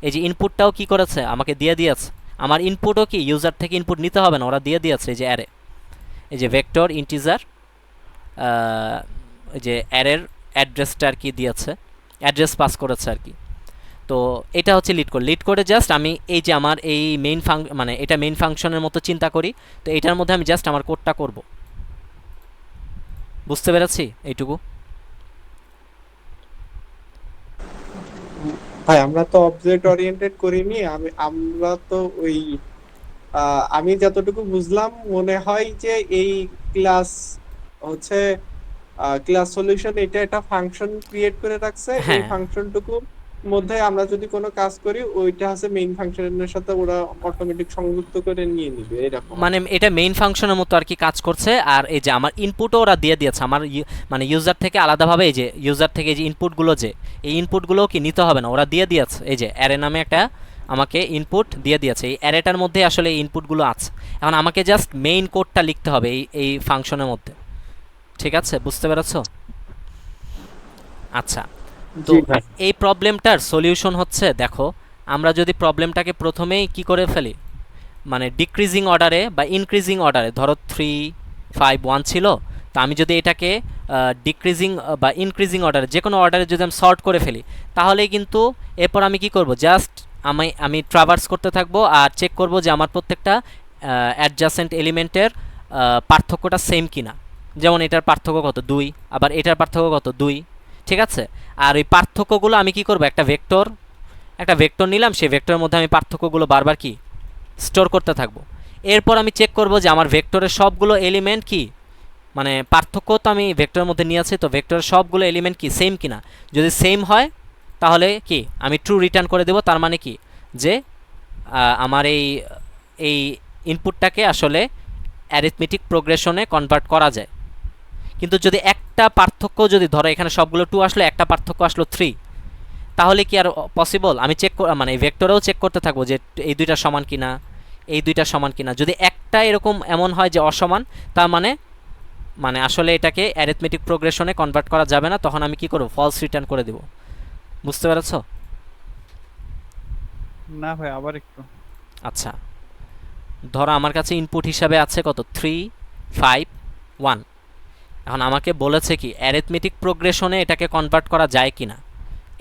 এই যে ইনপুটটাও কি করেছে, আমাকে দিয়ে দিয়েছে। আমার ইনপুটও কি ইউজার থেকে ইনপুট নিতে হবে না, ওরা দিয়ে দিয়েছে। এই যে অ্যারে, এই যে ভেক্টর ইন্টিজার, এই যে অ্যারের অ্যাড্রেসটা আর কি দিয়েছে, অ্যাড্রেস পাস করেছে আর কি। তো এটা হচ্ছে লিড কোড। লিড কোডে জাস্ট আমি এই যে আমার এই মেইন মানে এটা মেইন ফাংশনের মতো চিন্তা করি, তো এটার মধ্যে আমি জাস্ট আমার কোডটা করব। বুঝতে পেরেছি এইটুকু? ভাই আমরা তো অবজেক্ট ওরিয়েন্টেড করিনি, আমরা তো ওই আমি যতটুকু বুঝলাম মনে হয় যে এই ক্লাস হচ্ছে ক্লাস সলিউশন, এটা একটা ফাংশন ক্রিয়েট করে রাখছে। এই হ্যাঁ, ফাংশনটুকু মধ্যে আমরা যদি কোনো কাজ করি ওইটা হচ্ছে মেইন ফাংশনের সাথে ওরা অটোমেটিক সংযুক্ত করে নিয়ে নিবে এরকম। মানে এটা মেইন ফাংশনের মতো আর কি কাজ করছে। আর এই যে আমার ইনপুটও ওরা দিয়ে দিয়েছে, আমার মানে ইউজার থেকে আলাদাভাবে, এই যে ইউজার থেকে এই যে ইনপুটগুলো, যে এই ইনপুটগুলোও কি নিতে হবে না, ওরা দিয়ে দিয়েছে। এই যে অ্যারে নামে একটা আমাকে ইনপুট দিয়ে দিয়েছে, এই অ্যারেটার মধ্যে আসলে এই ইনপুটগুলো আছে। এখন আমাকে জাস্ট মেইন কোডটা লিখতে হবে এই ফাংশনের মধ্যে, ঠিক আছে? বুঝতে পেরেছো? আচ্ছা, তো জি ভাই। এই প্রবলেমটার সলিউশন হচ্ছে, দেখো আমরা যদি প্রবলেমটাকে প্রথমেই কি করে ফেলি, মানে ডিক্রিজিং অর্ডারে বা ইনক্রিজিং অর্ডারে, ধরো 3 5 1 ছিল, তো আমি যদি এটাকে ডিক্রিজিং বা ইনক্রিজিং অর্ডারে, যে কোনো অর্ডারে যদি আমি সর্ট করে ফেলি, তাহলেই কিন্তু এরপর আমি কি করব, জাস্ট আমি ট্রাভার্স করতে থাকবো আর চেক করব যে আমার প্রত্যেকটা অ্যাডজাসেন্ট এলিমেন্টের পার্থক্যটা সেম কিনা। যেমন এটার পার্থক্য কত 2, আবার এটার পার্থক্য কত 2, ঠিক আছে। আর ওই পার্থক্যগুলো আমি কি করব, একটা ভেক্টর নিলাম, সেই ভেক্টরের মধ্যে আমি পার্থক্যগুলো বারবার কি স্টোর করতে থাকবো। এরপর আমি চেক করব যে আমার ভেক্টরের সবগুলো এলিমেন্ট কি, মানে পার্থক্য তো আমি ভেক্টরের মধ্যে নিয়েছি, তো ভেক্টরের সবগুলো এলিমেন্ট কি সেম কিনা। যদি সেম হয় তাহলে কি আমি ট্রু রিটার্ন করে দেব। তার মানে কি যে আমার এই ইনপুটটাকে আসলে অ্যারিথমেটিক প্রোগ্রেশনে কনভার্ট করা যায়। কিন্তু যদি একটা পার্থক্য, যদি ধরো এখানে সবগুলো 2 আসলো, একটা পার্থক্য আসলো 3, তাহলে কি আর পসিবল? আমি মানে ভেক্টরেও চেক করতে থাকবো যে এই দুইটা সমান কিনা, এই দুইটা সমান কিনা। যদি একটা এরকম এমন হয় যে অসমান, তার মানে আসলে এটাকে অ্যারিথমেটিক প্রোগ্রেশনে কনভার্ট করা যাবে না, তখন আমি কি করব, ফলস রিটার্ন করে দেব। বুঝতে পেরেছো? না ভাই, আবার একটু। আচ্ছা, ধরো আমার কাছে ইনপুট হিসাবে আছে কত 3, 5, 1। এখন আমাকে বলেছে কি অ্যারিথমেটিক প্রোগ্রেশনে এটাকে কনভার্ট করা যায় কিনা।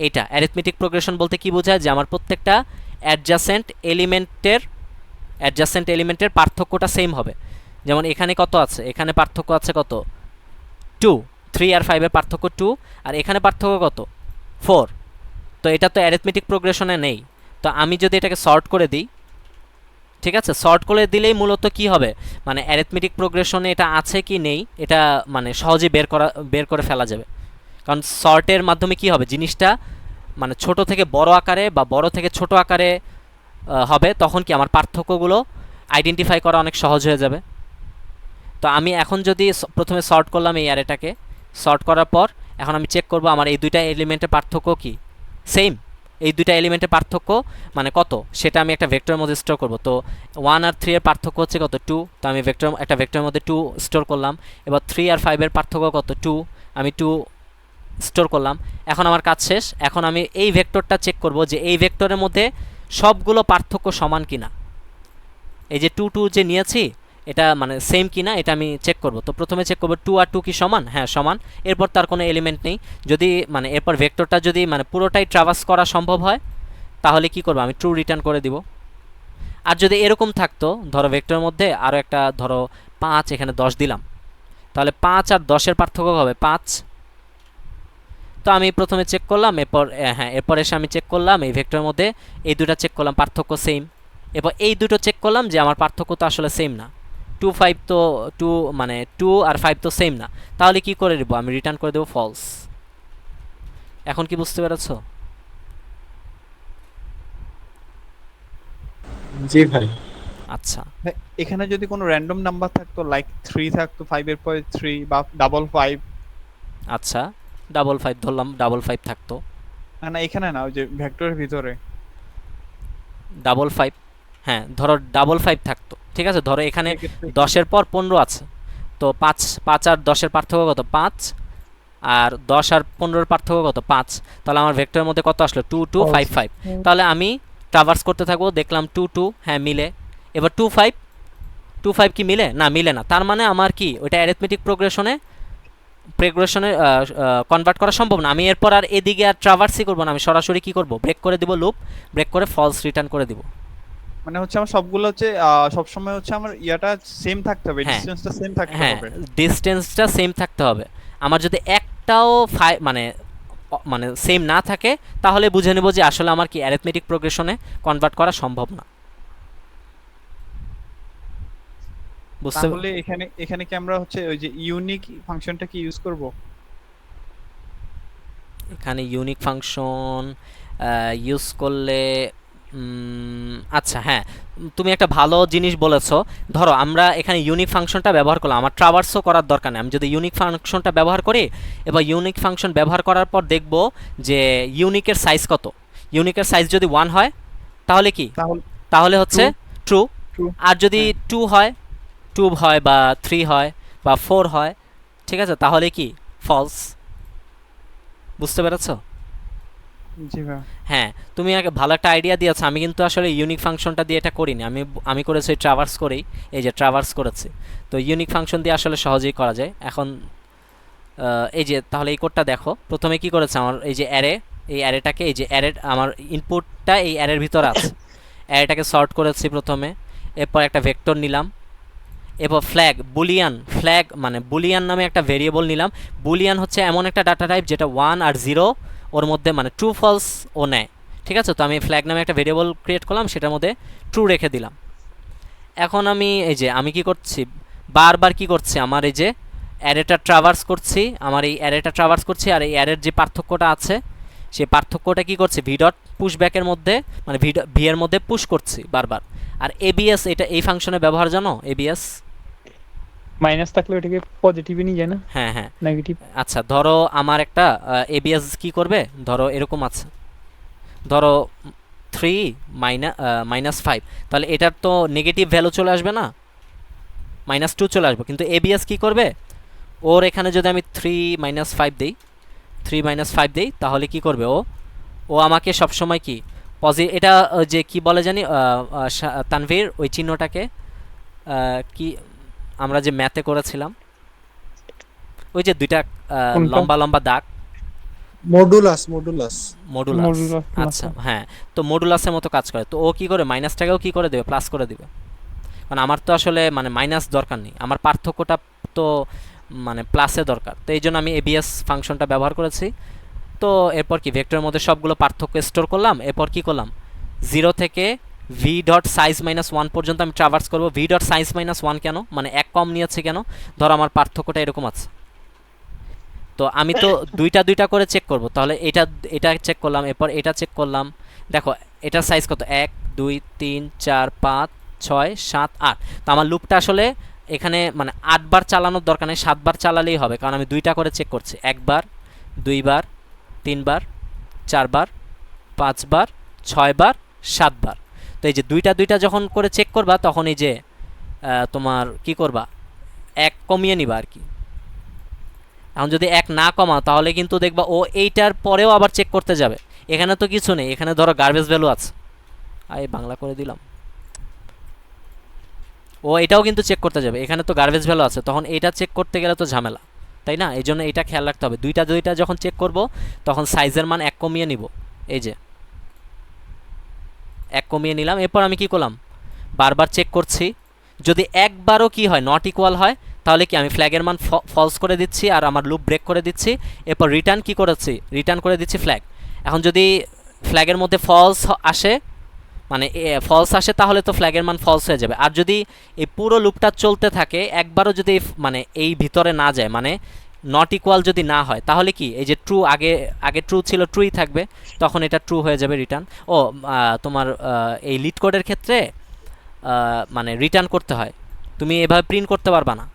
এইটা অ্যারিথমেটিক প্রোগ্রেশন বলতে কি বোঝায়, যে আমার প্রত্যেকটা অ্যাডজাসেন্ট এলিমেন্টের পার্থক্যটা সেম হবে। যেমন এখানে কত আছে, এখানে পার্থক্য আছে কত 2, 3 আর 5 এর পার্থক্য 2, আর এখানে পার্থক্য কত 4। তো এটা তো অ্যারিথমেটিক প্রোগ্রেশনে নেই। তো আমি যদি এটাকে সর্ট করে দিই, ঠিক আছে, সর্ট করে দিলেই মূলত কি হবে, মানে অ্যারিথমেটিক প্রোগ্রেশনে এটা আছে কি নেই এটা মানে সহজে বের করে ফেলা যাবে। কারণ সর্টের মাধ্যমে কি হবে, জিনিসটা মানে ছোট থেকে বড় আকারে বা বড় থেকে ছোট আকারে হবে, তখন কি আমার পার্থক্যগুলো আইডেন্টিফাই করা অনেক সহজ হয়ে যাবে। তো আমি এখন যদি প্রথমে সর্ট করলাম এই অ্যারেটাকে, সর্ট করার পর এখন আমি চেক করব আমার এই দুইটা এলিমেন্টের পার্থক্য কি সেম। এই দুইটা এলিমেন্টের পার্থক্য মানে কত, সেটা আমি একটা ভেক্টরের মধ্যে স্টোর করব। তো 1 আর 3 এর পার্থক্য হচ্ছে কত 2, তো আমি একটা ভেক্টরের মধ্যে 2 স্টোর করলাম। এবার 3 আর 5 এর পার্থক্য কত 2, আমি 2 স্টোর করলাম। এখন আমার কাজ শেষ। এখন আমি এই ভেক্টরটা চেক করব যে এই ভেক্টরের মধ্যে সবগুলো পার্থক্য সমান কিনা। এই যে 2 2 যে নিয়েছি এটা মানে সেম কিনা এটা আমি চেক করব। তো প্রথমে চেক করব 2 আর 2 কি সমান, হ্যাঁ সমান। এরপর তার কোনো এলিমেন্ট নেই। যদি মানে এরপর ভেক্টরটা যদি মানে পুরোটাই ট্রাভার্স করা সম্ভব হয়, তাহলে কি করব, আমি ট্রু রিটার্ন করে দিব। আর যদি এরকম থাকতো, ধরো ভেক্টরের মধ্যে আরও একটা ধরো 5, এখানে 10 দিলাম, তাহলে 5 আর 10 এর পার্থক্য হবে 5। তো আমি প্রথমে চেক করলাম, এরপর এসে আমি চেক করলাম এই ভেক্টরের মধ্যে এই দুটো চেক করলাম পার্থক্য সেম। এবার এই দুটো চেক করলাম যে আমার পার্থক্য তো আসলে সেম না, 2 5 তো 2 মানে 2 আর 5 তো সেম না। তাহলে কি করে দেবো, আমি রিটার্ন করে দেবো ফলস। এখন কি বুঝতে পেরেছো? জি ভাই। আচ্ছা ভাই, এখানে যদি কোনো র্যান্ডম নাম্বার থাকতো, লাইক 3 থাকতো, 5 এর পরে 3 বা 555। আচ্ছা, 5 ধরলাম, 5 থাকতো। না এখানে না, ওই যে ভেক্টরের ভিতরে। 5, হ্যাঁ ধরো 5 থাকতো, ঠিক আছে। ধরো এখানে 10 এর পর 15 আছে, তো 5 আর 10 এর পার্থক্য কত 5, আর 10 আর 15 এর পার্থক্য কত 5। তাহলে আমার ভেক্টরের মধ্যে কত আসলো 2 2 5 5। তাহলে আমি ট্রাভার্স করতে থাকবো, দেখলাম 2 2, হ্যাঁ মিলে। এবার 2 5 কি মিলে না, মিলে না। তার মানে আমার কি ওইটা অ্যারিথমেটিক প্রোগ্রেশনে কনভার্ট করা সম্ভব না। আমি এরপর আর এদিকে আর ট্রাভার্সই করবো না, আমি সরাসরি কি করব, ব্রেক করে দিব, লুপ ব্রেক করে ফলস রিটার্ন করে দিব। মানে হচ্ছে আমার সবগুলো হচ্ছে সবসময় হচ্ছে আমার ইয়াটা সেম থাকতে হবে, হ্যাঁ, ডিসটেন্সটা সেম থাকতে হ্যাঁ হবে। ডিসটেন্সটা সেম থাকতে হবে। আমার যদি একটাও মানে সেম না থাকে, তাহলে বুঝে নেব যে আসলে আমার কি অ্যারিথমেটিক প্রোগ্রেশনে কনভার্ট করা সম্ভব না। বুঝতে তাহলে এখানে কি আমরা হচ্ছে ওই যে ইউনিক ফাংশনটা কি ইউজ করব? এখানে ইউনিক ফাংশন ইউজ করলে আচ্ছা হ্যাঁ, তুমি একটা ভালো জিনিস বলেছো। ধরো আমরা এখানে ইউনিক ফাংশনটা ব্যবহার করলাম, আমার ট্রাভার্সও করার দরকার নেই। আমি যদি ইউনিক ফাংশনটা ব্যবহার করি, এবার ইউনিক ফাংশন ব্যবহার করার পর দেখব যে ইউনিকের সাইজ কত। ইউনিকের সাইজ যদি 1 হয় তাহলে কি, তাহলে হচ্ছে ট্রু। আর যদি 2 হয়, 2 হয় বা 3 হয় বা 4 হয়, ঠিক আছে, তাহলে কি ফলস। বুঝতে পেরেছো? জি ভাই। হ্যাঁ, তুমি আগে ভালো একটা আইডিয়া দিয়েছো। আমি কিন্তু আসলে ইউনিক ফাংশনটা দিয়ে এটা করিনি, আমি করেছি ট্রাভার্স করেই। এই যে ট্রাভার্স করেছি, তো ইউনিক ফাংশন দিয়ে আসলে সহজেই করা যায়। এখন এই যে তাহলে এই কোডটা দেখো, প্রথমে কি করেছে আমার এই যে অ্যারে, এই অ্যারেটাকে, এই যে অ্যারে আমার ইনপুটটা এই অ্যারের ভিতরে আছে, অ্যারেটাকে সর্ট করেছি প্রথমে, এরপর একটা ভেক্টর নিলাম, এরপর ফ্ল্যাগ মানে বুলিয়ান নামে একটা ভেরিয়েবল নিলাম। বুলিয়ান হচ্ছে এমন একটা ডাটা টাইপ যেটা 1 আর 0 ওর মধ্যে মানে ট্রু ফলস ও নেয়, ঠিক আছে। তো আমি ফ্ল্যাগ নামে একটা ভেরিয়েবল ক্রিয়েট করলাম, সেটার মধ্যে ট্রু রেখে দিলাম। এখন আমি এই যে আমি কি করছি, বারবার কি করছি, আমার এই যে অ্যারেটা ট্রাভার্স করছি, আর এই অ্যারের যে পার্থক্যটা আছে সেই পার্থক্যটা কি করছি, ভি ডট পুশ ব্যাকের মধ্যে মানে ভি এর মধ্যে পুশ করছি বারবার। আর এবিএস এটা এই ফাংশনে ব্যবহার জানো, এবিএস? মাইনাস থাকলে ওটাকে পজিটিভে নিয়ে যায় না, হ্যাঁ হ্যাঁ। নেগেটিভ। আচ্ছা ধরো আমার একটা এবিএস কি করবে, ধরো এরকম আছে, ধরো 3 -5, তাহলে এটার তো নেগেটিভ ভ্যালু চলে আসবে না, -2 চলে আসবে। কিন্তু এবিএস কি করবে, ওর এখানে যদি আমি 3 - 5 দেই তাহলে কি করবে, ও আমাকে সবসময় কি এটা যে কি বলে জানি তানভীর, ওই চিহ্নটাকে কি আমরা যে ম্যাথে করেছিলাম, ওই যে দুইটা কোনটা? লম্বা লম্বা দাগ, মডুলাস মডুলাস। মডুলাস। আচ্ছা হ্যাঁ, তো মডুলাসের মতো কাজ করে। তো ও কি করে, মাইনাসটাকেও কি করে দেবে, প্লাস করে দিবে। কারণ আমার তো আসলে মানে মাইনাস দরকার নেই, আমার পার্থক্যটা তো মানে প্লাসে দরকার। তো এই জন্য আমি এবিএস ফাংশনটা ব্যবহার করেছি। তো এরপর কি ভেক্টরের মধ্যে সবগুলো পার্থক্য স্টোর করলাম, এরপর কি করলাম, 0 থেকে ভি ডট সাইজ -1 পর্যন্ত আমি ট্রাভার্স করব। ভি ডট সাইজ -1 কেন, মানে এক কম নিয়েছে কেন, ধরো আমার পার্থক্যটা এরকম আছে, তো আমি তো দুইটা করে চেক করব। তাহলে এটা চেক করলাম, এরপর এটা চেক করলাম, দেখো এটার সাইজ কত, 1 2 3 4 5 6 7 8। তো আমার লুপটা আসলে এখানে মানে 8 বার চালানোর দরকার নেই, 7 বার চালালেই হবে, কারণ আমি দুইটা করে চেক করছি, 1 বার 2 বার 3 বার 4 বার 5 বার 6 বার 7 বার। তো এই যে দুইটা যখন করে চেক করবা, তখন এই যে তোমার কি করবা, 1 কমিয়ে নিবা আর কি। এখন যদি 1 না কমাও তাহলে কিন্তু দেখবা ও এইটার পরেও আবার চেক করতে যাবে। এখানে তো কিছু নেই, এখানে ধরো গার্বেজ ভ্যালু আছে, বাংলা করে দিলাম, ও এটাও কিন্তু চেক করতে যাবে, এখানে তো গার্বেজ ভ্যালু আছে, তখন এটা চেক করতে গেলে তো ঝামেলা, তাই না? এই জন্য এটা খেয়াল রাখতে হবে, দুইটা যখন চেক করব তখন সাইজের মান 1 কমিয়ে নিব, এই যে 1 কমিয়ে নিলাম। এরপর আমি কি করলাম, বারবার চেক করছি, যদি একবারও কি হয়, নট ইকুয়াল হয়, তাহলে কি আমি ফ্ল্যাগের মান ফলস করে দিচ্ছি আর আমার লুপ ব্রেক করে দিচ্ছি। এরপর রিটার্ন কি করেছি, রিটার্ন করে দিচ্ছি ফ্ল্যাগ। এখন যদি ফ্ল্যাগের মধ্যে ফলস আসে, মানে ফলস আসে, তাহলে তো ফ্ল্যাগের মান ফলস হয়ে যাবে। আর যদি এই পুরো লুপটা চলতে থাকে, একবারও যদি মানে এই ভিতরে না যায়, মানে নট ইকুয়াল যদি না হয়, তাহলে কি এই যে ট্রু, আগে ট্রু ছিল, ট্রুই থাকবে, তখন এটা ট্রু হয়ে যাবে রিটার্ন। তোমার এই লিড কোডের ক্ষেত্রে মানে রিটার্ন করতে হয়, তুমি এভাবে প্রিন্ট করতে পারবা না।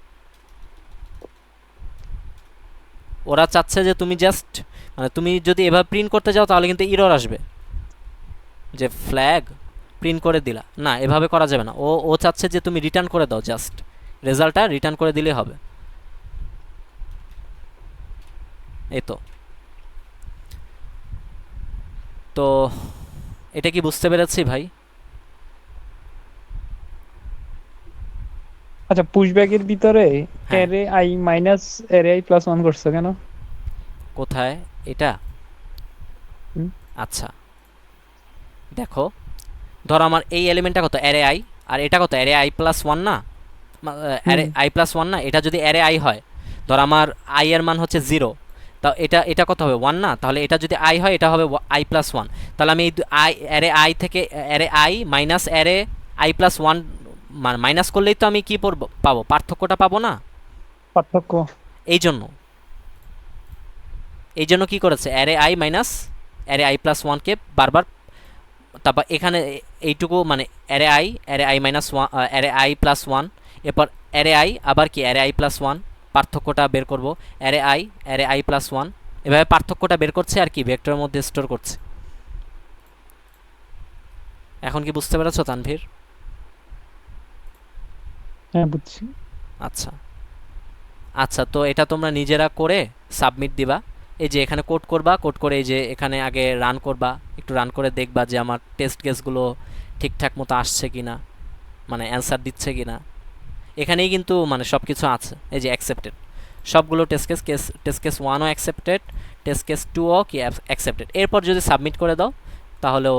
ওরা চাচ্ছে যে তুমি জাস্ট মানে তুমি যদি এভাবে প্রিন্ট করতে যাও তাহলে কিন্তু ইরর আসবে, যে ফ্ল্যাগ প্রিন্ট করে দিলা না, এভাবে করা যাবে না। ও চাচ্ছে যে তুমি রিটার্ন করে দাও, জাস্ট রেজাল্টটা রিটার্ন করে দিলেই হবে। এই তো এটা কি বুঝতে পেরেছি ভাই? আচ্ছা, পুশব্যাকের ভিতরে হ্যাঁ। Array i minus array i plus 1 করছো কেন? কোথায় এটা? হুম। আচ্ছা দেখো, ধরো আমার এই এলিমেন্টটা কত, অ্যারে আই, আর এটা কত, অ্যারে আই প্লাস 1 না, অ্যারে আই প্লাস 1 না, এটা যদি অ্যারে আই হয়, ধর আমার আই এর মান হচ্ছে 0, তা এটা কত হবে, 1 না, তাহলে এটা যদি আই হয় এটা হবে আই প্লাস 1। তাহলে আমি এই অ্যারে আই থেকে array i minus array i plus 1 minus করলেই তো আমি কি পাবো, পার্থক্যটা পাবো না। পার্থক্য এই জন্য কি করেছে, array i minus array i plus 1কে বারবার, তারপর এখানে এইটুকু মানে array i minus 1, array i plus 1, এরপর অ্যারে আই আবার কি অ্যারে আই প্লাস 1, পার্থক্যটা বের করব, অ্যারে আই প্লাস 1, এভাবে পার্থক্যটা বের করছে আর কি ভেক্টরের মধ্যে স্টোর করছে। এখন কি বুঝতে পেরেছো তানভীর? হ্যাঁ, বুঝছি। আচ্ছা তো এটা তোমরা নিজেরা করে সাবমিট দিবা। এই যে এখানে কোড করে এই যে এখানে আগে রান করবা, একটু রান করে দেখবা যে আমার টেস্ট কেসগুলো ঠিকঠাক মতো আসছে কিনা, মানে অ্যান্সার দিচ্ছে কিনা। এখানেই কিন্তু মানে সব কিছু আছে, এই যে অ্যাকসেপ্টেড। সবগুলো টেস্ট কেস 1ও অ্যাকসেপ্টেড, টেস্ট কেস 2ও কি অ্যাকসেপ্টেড। এরপর যদি সাবমিট করে দাও তাহলেও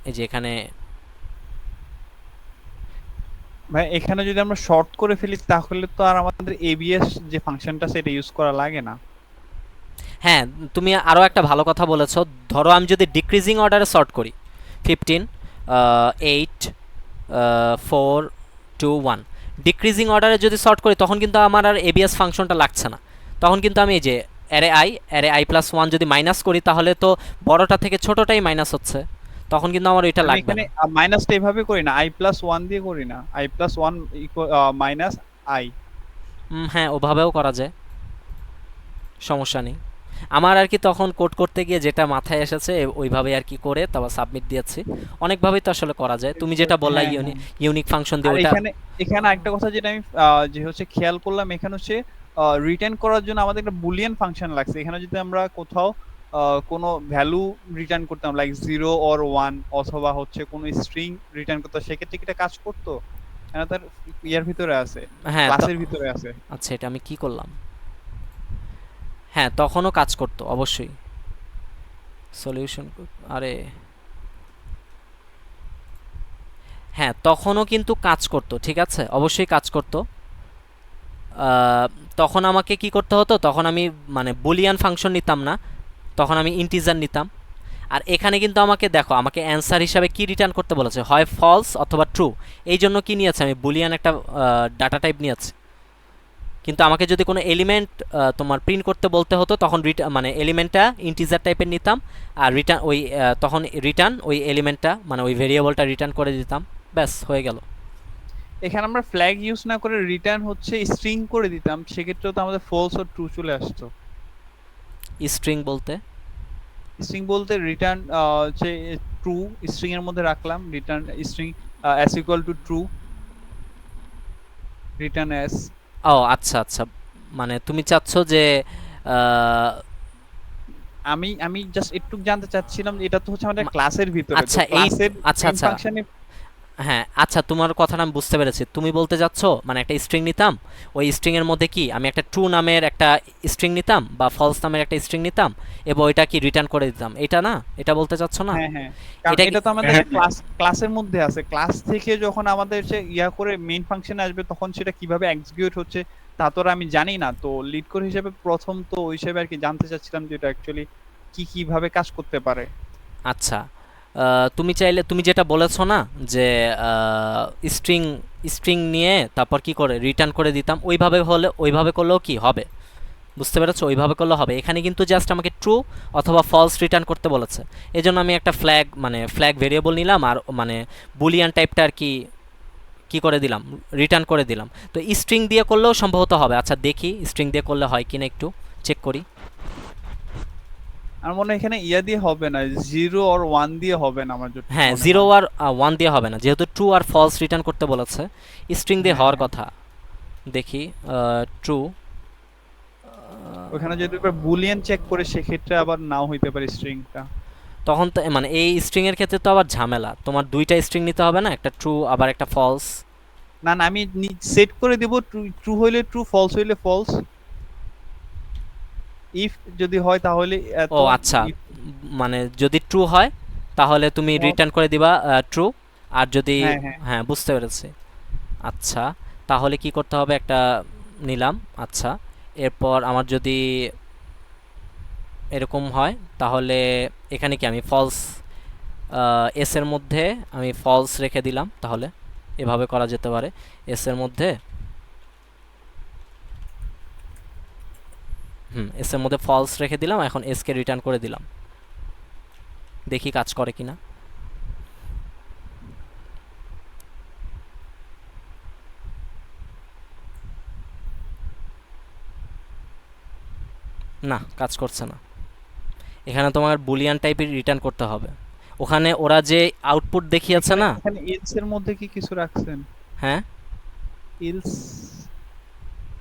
এই যে এখানে ভাই এখানে যদি আমরা শর্ট করে ফেলি তাহলে তো আর আমাদের এবিএস যে ফাংশনটা সেটা ইউজ করা লাগে না। হ্যাঁ, তুমি আরও একটা ভালো কথা বলেছো। ধরো আমি যদি ডিক্রিজিং অর্ডারে সর্ট করি 15 8 4 2 1, ডিক্রিজিং অর্ডারে যদি সর্ট করি তখন কিন্তু আমার আর এবিএস ফাংশনটা লাগছে না। তখন কিন্তু আমি এই যে অ্যারে আই প্লাস 1 যদি মাইনাস করি তাহলে তো বড়টা থেকে ছোটটাই মাইনাস হচ্ছে, তখন কিন্তু আমার ওইটা আমি লাগবে এখানে না। মাইনাসটা এভাবে করি না, i+1 দিয়ে করি না, i+1 মাইনাস আই। হ্যাঁ, ওভাবেও করা যায়, সমস্যা নেই। আমার আর কি তখন কোড করতে গিয়ে যেটা মাথায় এসেছে ওইভাবে আর কি করে তারপর সাবমিট দিয়েছি। অনেকভাবেই তো আসলে করা যায়, তুমি যেটা বললা হ্যাঁ, হ্যাঁ। ইউনিক ফাংশন দিয়ে আর ওইটা। এখানে এখানে আরেকটা কথা যেটা আমি যে হচ্ছে খেয়াল করলাম, এখানে হচ্ছে রিটার্ন করার জন্য আমাদের একটা বুলিয়ান ফাংশন লাগছে। এখানে যদি আমরা কোথাও কোনো ভ্যালু রিটার্ন করতাম লাইক 0 অর 1 অথবা হচ্ছে কোনো স্ট্রিং রিটার্ন করতাম, সেক্ষেত্রে কি এটা কাজ করতো? এখানে তার ইয়ার ভিতরে আছে, হ্যাঁ ক্লাসের ভিতরে আছে। আচ্ছা, এটা আমি কি করলাম? হ্যাঁ, তখনও কাজ করতো অবশ্যই। সলিউশন, আরে হ্যাঁ, তখনও কিন্তু কাজ করতো, ঠিক আছে, অবশ্যই কাজ করতো। তখন আমাকে কি করতে হতো, তখন আমি মানে বুলিয়ান ফাংশন নিতাম না, তখন আমি ইন্টিজার নিতাম। আর এখানে কিন্তু আমাকে দেখো, আমাকে অ্যান্সার হিসাবে কি রিটার্ন করতে বলেছে, হয় ফলস অথবা ট্রু। এই জন্য কি নিয়েছে, আমি বুলিয়ান একটা ডাটা টাইপ নিয়েছি। কিন্তু আমাকে যদি কোনো এলিমেন্ট তোমার প্রিন্ট করতে বলতে হতো তখন মানে এলিমেন্টটা ইন্টিজার টাইপের নিতাম, আর রিটার্ন ওই তখন রিটার্ন ওই এলিমেন্টটা মানে ওই ভেরিয়েবলটা রিটার্ন করে দিতাম, ব্যাস হয়ে গেল। এখানে আমরা ফ্ল্যাগ ইউজ না করে রিটার্ন হচ্ছে স্ট্রিং করে দিতাম, সেক্ষেত্রে তো আমাদের ফলস ও ট্রু চলে আসতো। স্ট্রিং বলতে স্ট্রিং বলতে রিটার্ন হচ্ছে ট্রু, স্ট্রিং এর মধ্যে রাখলাম return string s equal to true, return s। ও আচ্ছা আচ্ছা, মানে তুমি চাচ্ছ যে আহ, আমি আমি জাস্ট একটু জানতে চাচ্ছিলাম যে এটা তো হচ্ছে আমাদের ক্লাসের ভিতরে, তো আচ্ছা এই ক্লাসের আচ্ছা মেইন আচ্ছা ফাংশনে। হ্যাঁ আচ্ছা, তোমার কথাটা আমি বুঝতে পেরেছি। তুমি বলতে যাচ্ছ মানে একটা স্ট্রিং নিতাম, ওই স্ট্রিং এর মধ্যে কি আমি একটা ট্রু নামের একটা স্ট্রিং নিতাম বা ফলস নামের একটা স্ট্রিং নিতাম এবং ওইটা কি রিটার্ন করে দিতাম, এটা না, এটা বলতে চাচ্ছ না? হ্যাঁ হ্যাঁ, কারণ এটা এটা তো আমাদের ক্লাসের মধ্যে আছে, ক্লাস থেকে যখন আমাদের সে ইয়া করে মেইন ফাংশনে আসবে তখন সেটা কিভাবে এক্সিকিউট হচ্ছে তা তো আর আমি জানি না। তো লিড কোর হিসেবে প্রথম তো ওই হিসেবে আর কি জানতে চাচ্ছিলাম যে এটা অ্যাকচুয়ালি কি কিভাবে কাজ করতে পারে। আচ্ছা, তুমি চাইলে তুমি যেটা বলেছো না যে স্ট্রিং স্ট্রিং নিয়ে তারপর কি করে রিটার্ন করে দিতাম, ওইভাবে হলে ওইভাবে করলেও কি হবে, বুঝতে পেরেছো? ওইভাবে করলে হবে। এখানে কিন্তু জাস্ট আমাকে ট্রু অথবা ফলস রিটার্ন করতে বলেছে, এই জন্য আমি একটা ফ্ল্যাগ ভেরিয়েবল নিলাম আর মানে বুলিয়ান টাইপটা আর কি কি করে দিলাম, রিটার্ন করে দিলাম। তো স্ট্রিং দিয়ে করলেও সম্ভবত হবে। আচ্ছা দেখি স্ট্রিং দিয়ে করলে হয় কিনা, একটু চেক করি। আমার মনে হয় এখানে ইয়া দিয়ে হবে না, 0 অর 1 দিয়ে হবে না আমার যেটা হ্যাঁ, মনে 0 হয়। আর 1 দিয়ে হবে না, যেহেতু ট্রু আর ফলস রিটার্ন করতে বলেছে, স্ট্রিং দিয়ে হ্যাঁ, হওয়ার হ্যাঁ। কথা। দেখি ট্রু, ওখানে যদি বুলিয়ান চেক করে সেক্ষেত্রে আবার নাও হইতে পারে স্ট্রিংটা। তখন তো মানে এই স্ট্রিং এর ক্ষেত্রে তো আবার ঝামেলা, তোমার দুইটা স্ট্রিং নিতে হবে না, একটা ট্রু আবার একটা ফলস। না না, আমি সেট করে দেব ট্রু হইলে ট্রু, ফলস হইলে ফলস। ইফ যদি হয় তাহলে ও আচ্ছা, মানে যদি ট্রু হয় তাহলে তুমি রিটার্ন করে দিবা ট্রু, আর যদি হ্যাঁ হ্যাঁ হ্যাঁ বুঝতে পেরেছি। আচ্ছা, তাহলে কি করতে হবে, একটা নিলাম। আচ্ছা, এরপর আমার যদি এরকম হয় তাহলে এখানে কি আমি ফলস এস এর মধ্যে আমি ফলস রেখে দিলাম, তাহলে এভাবে করা যেতে পারে। এস এর মধ্যে এস এর মধ্যে ফলস রেখে দিলাম, এখন এস কে রিটার্ন করে দিলাম, দেখি কাজ করে কিনা। না, কাজ করছে না। এখানে তোমার বুলিয়ান টাইপের রিটার্ন করতে হবে। ওখানে ওরা যে আউটপুট দেখিয়েছে না, এখানে এলস এর মধ্যে কি কিছু রাখছেন? হ্যাঁ এলস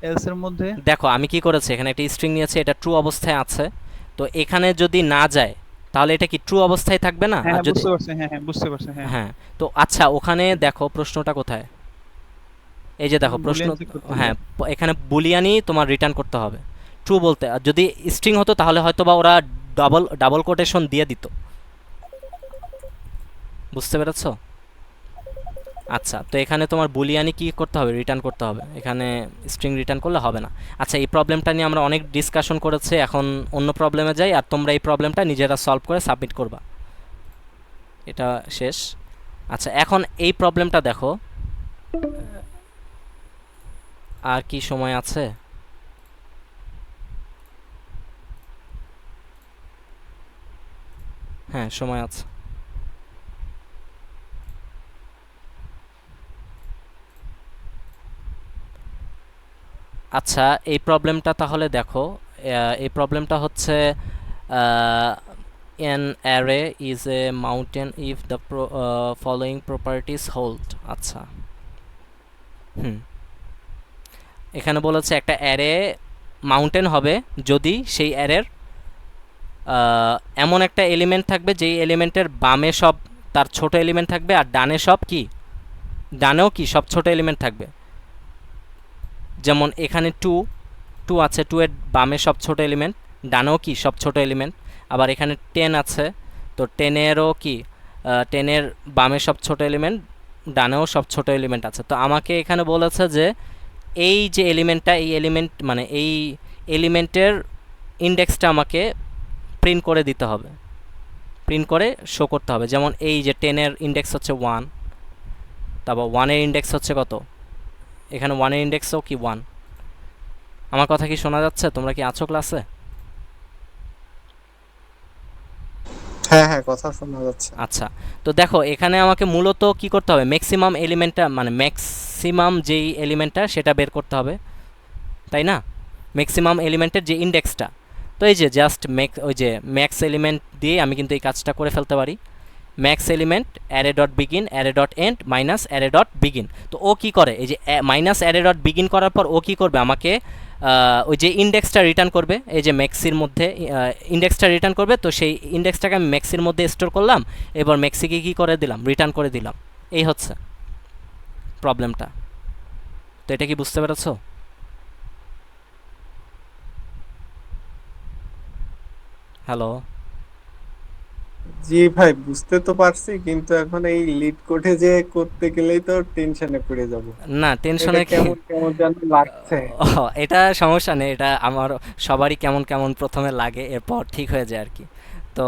এলস এর মধ্যে দেখো আমি কি করেছি, এখানে একটা স্ট্রিং নিয়েছে, এটা ট্রু অবস্থায় আছে, তো এখানে যদি না যায় তাহলে এটা কি ট্রু অবস্থায় থাকবে না? হ্যাঁ আর হ্যাঁ, যদি বুঝতে পারছি, হ্যাঁ হ্যাঁ বুঝতে পারছি, হ্যাঁ হ্যাঁ, তো আচ্ছা ওখানে দেখো প্রশ্নটা কোথায়। এই যে দেখো প্রশ্ন, Boolean check করতে হবে। হ্যাঁ এখানে বুলিয়ানই তোমার রিটার্ন করতে হবে ট্রু বলতে। আর যদি স্ট্রিং হতো তাহলে হয়তো বা ওরা ডাবল কোটেশন দিয়ে দিত। বুঝতে পেরেছো? আচ্ছা, তো এখানে তোমার বুলিয়ানি কি করতে হবে, রিটার্ন করতে হবে, এখানে স্ট্রিং রিটার্ন করলে হবে না। আচ্ছা, এই প্রবলেমটা নিয়ে আমরা অনেক ডিসকাশন করেছি, এখন অন্য প্রবলেমে যাই, আর তোমরা এই প্রবলেমটা নিজেরা সলভ করে সাবমিট করবা, এটা শেষ। আচ্ছা, এখন এই প্রবলেমটা দেখো, আর কি সময় আছে? হ্যাঁ, সময় আছে। আচ্ছা, এই প্রবলেমটা তাহলে দেখো, এই প্রবলেমটা হচ্ছে an array is a mountain if the following properties hold। আচ্ছা, এখানে বলেছে একটা অ্যারে মাউন্টেন হবে যদি সেই অ্যারের এমন একটা এলিমেন্ট থাকবে যেই এলিমেন্টের বামে সব তার ছোট এলিমেন্ট থাকবে, আর ডানে সব কি, ডানেও কি সব ছোট এলিমেন্ট থাকবে। যেমন এখানে টু আছে, 2 এর বামে সব ছোট এলিমেন্ট, ডানেও কি সব ছোট এলিমেন্ট। আবার এখানে 10 আছে, তো 10-এরও কি, 10-এর বামে সব ছোট এলিমেন্ট, ডানেও সব ছোট এলিমেন্ট আছে। তো আমাকে এখানে বলেছে যে এই যে এলিমেন্টটা, এই এলিমেন্ট মানে এই এলিমেন্টের ইন্ডেক্সটা আমাকে প্রিন্ট করে দিতে হবে, প্রিন্ট করে শো করতে হবে। যেমন এই যে 10-এর ইন্ডেক্স হচ্ছে 1, তারপর 1-এর ইন্ডেক্স হচ্ছে কত, এখানে 1-এর ইন্ডেক্সও কি 1। আমার কথা কি শোনা যাচ্ছে? তোমরা কি আছো ক্লাসে? হ্যাঁ হ্যাঁ, কথা শোনা যাচ্ছে। আচ্ছা, তো দেখো এখানে আমাকে মূলত কি করতে হবে, ম্যাক্সিমাম এলিমেন্টটা মানে ম্যাক্সিমাম যেই এলিমেন্টটা সেটা বের করতে হবে, তাই না? ম্যাক্সিমাম এলিমেন্টের যে ইন্ডেক্সটা, তো এই যে জাস্ট ওই যে ম্যাক্স এলিমেন্ট দিয়ে আমি কিন্তু এই কাজটা করে ফেলতে পারি। Max element array dot begin array dot end minus array dot begin. তো ও কি করে, এই যে মাইনাস অ্যারে ডট বিগিন করার পর ও কি করবে, আমাকে ওই যে ইন্ডেক্সটা রিটার্ন করবে, এই যে ম্যাক্সির মধ্যে ইন্ডেক্সটা রিটার্ন করবে। তো সেই ইন্ডেক্সটাকে আমি ম্যাক্সির মধ্যে স্টোর করলাম, এবার ম্যাক্সিকে কী করে দিলাম, রিটার্ন করে দিলাম। এই হচ্ছে প্রবলেমটা। তো এটা কি বুঝতে পেরেছো? হ্যালো? জি ভাই, বুঝতে তো পারছি, কিন্তু এখন এই লিড কোডে যে করতে গেলেই তো টেনশনে পড়ে যাব। না, এটা টেনশনে কেমন কেমন যেন লাগছে। এটা সমস্যা নেই, এটা আমার সবারই কেমন কেমন প্রথমে লাগে, এরপর ঠিক হয়ে যায় আর কি। তো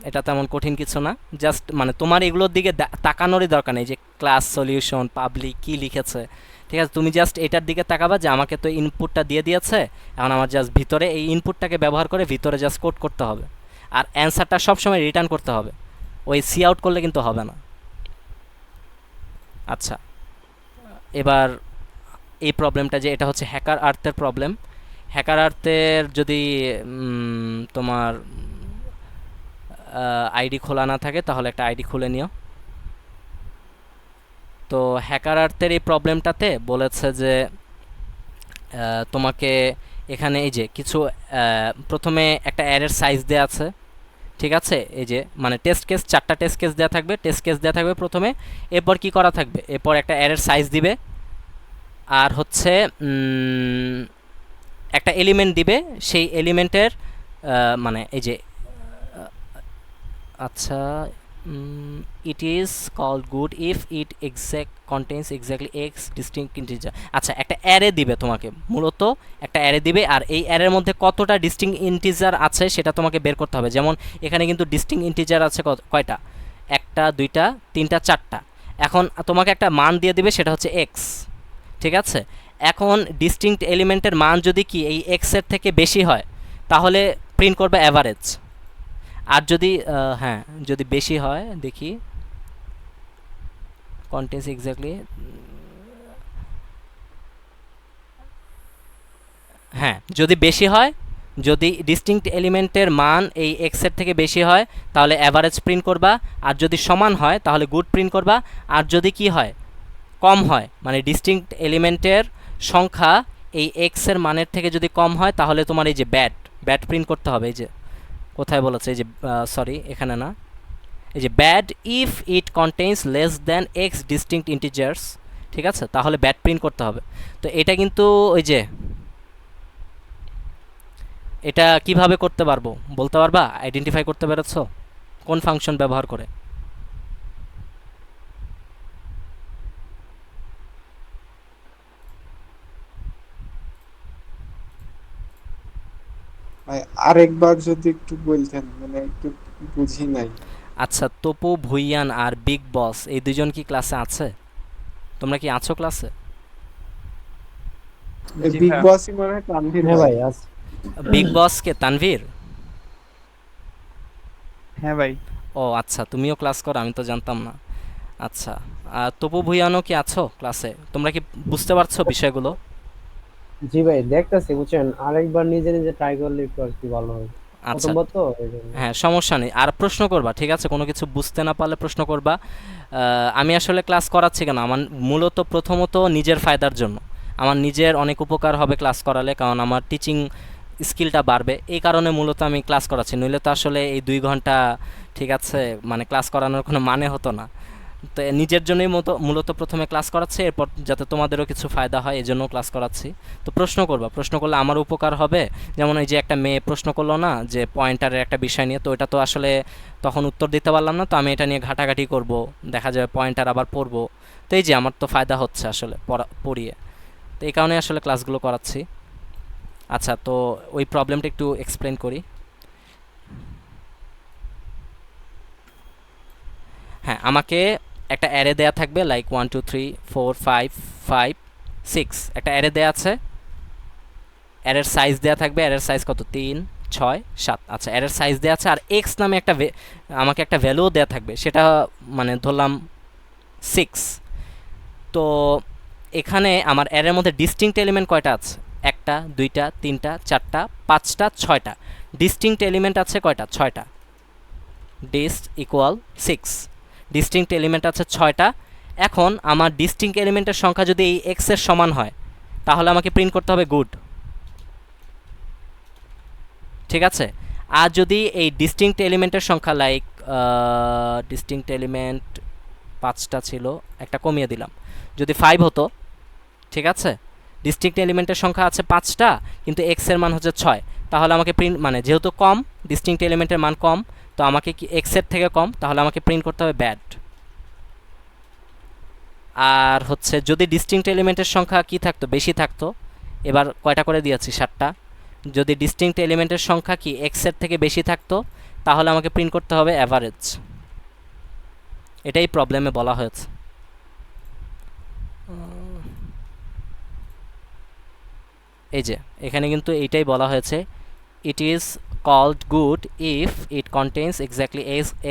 এটা তেমন কঠিন কিছু না, জাস্ট মানে তোমার এগুলোর দিকে তাকানোরই দরকার নেই যে ক্লাস সলিউশন পাবলিক কি লিখেছে, ঠিক আছে? তুমি জাস্ট এটার দিকে তাকাবা যে আমাকে তো ইনপুটটা দিয়ে দিয়েছে, এখন আমার জাস্ট ভিতরে এই ইনপুটটাকে ব্যবহার করে ভিতরে জাস্ট কোড করতে হবে, আর অ্যান্সারটা সবসময় রিটার্ন করতে হবে। ওই সি আউট করলে কিন্তু হবে না। আচ্ছা, এবার এই প্রবলেমটা যে এটা হচ্ছে হ্যাকার আর্থের প্রবলেম। হ্যাকার আর্থের যদি তোমার আইডি খোলা না থাকে তাহলে একটা আইডি খুলে নিও। তো হ্যাকার আর্থের এই প্রবলেমটাতে বলেছে যে তোমাকে এখানে এই যে কিছু প্রথমে একটা অ্যারের সাইজ দেওয়া আছে, ঠিক আছে? এই যে মানে টেস্ট কেস, 4টা টেস্ট কেস দেওয়া থাকবে, টেস্ট কেস দেওয়া থাকবে প্রথমে। এরপর কি করা থাকবে, এরপর একটা অ্যারের সাইজ দিবে, আর হচ্ছে একটা এলিমেন্ট দিবে, সেই এলিমেন্টের মানে এই যে আচ্ছা, it is called good if it contains exactly x distinct integer. আচ্ছা, একটা অ্যারে দিবে তোমাকে, মূলত একটা অ্যারে দিবে, আর এই অ্যারের মধ্যে কতটা ডিস্টিংক্ট ইন্টিজার আছে সেটা তোমাকে বের করতে হবে। যেমন এখানে কিন্তু ডিস্টিংক্ট ইন্টিজার আছে কয়টা, 1টা 2টা 3টা 4টা। এখন তোমাকে একটা মান দিয়ে দিবে, সেটা হচ্ছে এক্স, ঠিক আছে? এখন ডিস্টিংক্ট এলিমেন্টের মান যদি কি এই এক্সের থেকে বেশি হয় তাহলে প্রিন্ট করবে অ্যাভারেজ, আর যদি হ্যাঁ যদি বেশি হয়, দেখি কন্টেন্টস এক্স্যাক্টলি, হ্যাঁ যদি বেশি হয়, যদি ডিস্টিংক্ট এলিমেন্টের মান এই এক্সের থেকে বেশি হয় তাহলে অ্যাভারেজ প্রিন্ট করবা, আর যদি সমান হয় তাহলে গুড প্রিন্ট করবা, আর যদি কি হয় কম হয় মানে ডিস্টিংক্ট এলিমেন্টের সংখ্যা এই এক্সের মানের থেকে যদি কম হয় তাহলে তোমার এই যে ব্যাড প্রিন্ট করতে হবে। এই যে কোথায় বলেছে, এই যে সরি এখানে না, এই যে bad if it contains less than x distinct integers, ঠিক আছে, তাহলে ব্যাড প্রিন্ট করতে হবে। তো এটা কিন্তু ওই যে এটা কিভাবে করতে পারবো বলতে পারবা? আইডেন্টিফাই করতে পেরেছো কোন ফাংশন ব্যবহার করে? ভাই আরেকবার যদি একটু বলতেন, মানে একটু বুঝি নাই। আচ্ছা, তপু ভুইয়ান আর বিগ বস এই দুজন কি ক্লাসে আছে? তোমরা কি আছো ক্লাসে? জি বিগ ভাইয়া। বসই মনে হয় তানভীর হ্যাঁ ভাই। ভাই আছে। বিগ বস কে? তানভীর? হ্যাঁ ভাই। ও আচ্ছা, তুমিও ক্লাস করো, আমি তো জানতাম না। আচ্ছা, আর তপু ভুইয়ানও কি আছো ক্লাসে? তোমরা কি বুঝতে পারছো বিষয়গুলো? জি ভাই দেখতেছি, বুঝছেন, আরেকবার নিজে নিজে ট্রাই করলে একটু আর কি ভালো হবে, আচ্ছা, প্রথমবার তো এই জন্য। হ্যাঁ সমস্যা নেই, আর প্রশ্ন করবা, ঠিক আছে? কোনো কিছু বুঝতে না পারলে প্রশ্ন করবা। আমি আসলে ক্লাস করাচ্ছি কেন, আমার মূলত প্রথমত নিজের ফায়দার জন্য, আমার নিজের অনেক উপকার হবে ক্লাস করালে, কারণ আমার টিচিং স্কিলটা বাড়বে, এই কারণে মূলত আমি ক্লাস করাচ্ছি। নইলে তো আসলে এই 2 ঘন্টা, ঠিক আছে, মানে ক্লাস করানোর কোনো মানে হতো না। তো নিজের জন্যই মূলত প্রথমে ক্লাস করাচ্ছি, এরপর যাতে তোমাদেরও কিছু ফায়দা হয় এই জন্য ক্লাস করাচ্ছি। তো প্রশ্ন করবা, প্রশ্ন করলে আমার উপকার হবে। যেমন এই যে একটা মেয়ে প্রশ্ন করলো না যে পয়েন্টারের একটা বিষয় নিয়ে, তো এটা তো আসলে তখন উত্তর দিতে পারলাম না, তো আমি এটা নিয়ে ঘাটাঘাটি করব, দেখা যাবে পয়েন্টার আবার পড়বো। তো এই যে আমার তো ফায়দা হচ্ছে আসলে পড়িয়ে, তো এই কারণে আসলে ক্লাসগুলো করাচ্ছি। আচ্ছা, তো ওই প্রবলেমটা একটু এক্সপ্লেন করি। হ্যাঁ, আমাকে একটা অ্যারে দেয়া থাকবে, লাইক 1 2 3 4 5 5 6, একটা অ্যারে দেয়া আছে, অ্যারের সাইজ দেয়া থাকবে, অ্যারের সাইজ কত? 3 6 7। আচ্ছা, অ্যারের সাইজ দেয়া আছে, আর এক্স নামে একটা আমাকে একটা ভ্যালুও দেয়া থাকবে, সেটা মানে ধরলাম 6। তো এখানে আমার অ্যারের মধ্যে ডিস্টিংক্ট এলিমেন্ট কয়টা আছে? 1টা 2টা 3টা 4টা 5টা 6টা। ডিস্টিংক্ট এলিমেন্ট আছে কয়টা? 6টা। ডিস্ট ইকুয়াল 6, ডিস্টিংক্ট এলিমেন্ট আছে 6টা। এখন আমার ডিস্টিংক্ট এলিমেন্টের সংখ্যা যদি এই এক্স এর সমান হয়, তাহলে আমাকে প্রিন্ট করতে হবে গুড, ঠিক আছে? আর যদি এই ডিস্টিংক্ট এলিমেন্টের সংখ্যা, লাইক ডিস্টিংক্ট এলিমেন্ট 5টা ছিল, একটা কমিয়ে দিলাম, যদি 5 হতো, ঠিক আছে, ডিস্টিংক্ট এলিমেন্টের সংখ্যা আছে 5টা কিন্তু এক্স এর মান হচ্ছে 6, তাহলে আমাকে প্রিন্ট, মানে যেহেতু কম, ডিস্টিংক্ট এলিমেন্টের মান কম, তো আমাকে কি এক্স এর থেকে কম, তাহলে আমাকে প্রিন্ট করতে হবে ব্যাড। আর হচ্ছে যদি ডিস্টিংক্ট এলিমেন্টের সংখ্যা কি থাকতো? বেশি থাকতো। এবার কয়টা করে দিয়েছি? 7টা। যদি ডিস্টিংক্ট এলিমেন্টের সংখ্যা কি এক্স এর থেকে বেশি থাকতো, তাহলে আমাকে প্রিন্ট করতে হবে অ্যাভারেজ। এটাই প্রবলেমে বলা হয়েছে। এই যে এখানে কিন্তু এইটাই বলা হয়েছে, it is called good if it contains exactly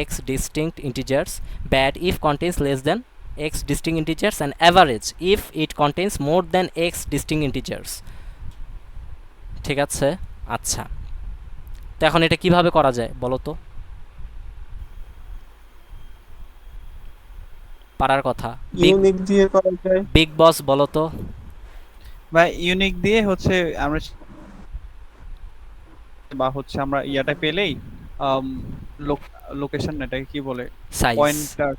x distinct integers, bad if contains less than x distinct integers, and average if it contains more than x distinct integers, ঠিক আছে? আচ্ছা, তো এখন এটা কিভাবে করা যায় বলো তো? পারার কথা। ইউনিক দিয়ে করা যায়। বিগ বস বলো তো। ভাই ইউনিক দিয়ে হচ্ছে আমরা বা হচ্ছে আমরা ইয়াটা পেলেই লোকেশন, এটাকে কি বলে, সাইজ, পয়েন্টার।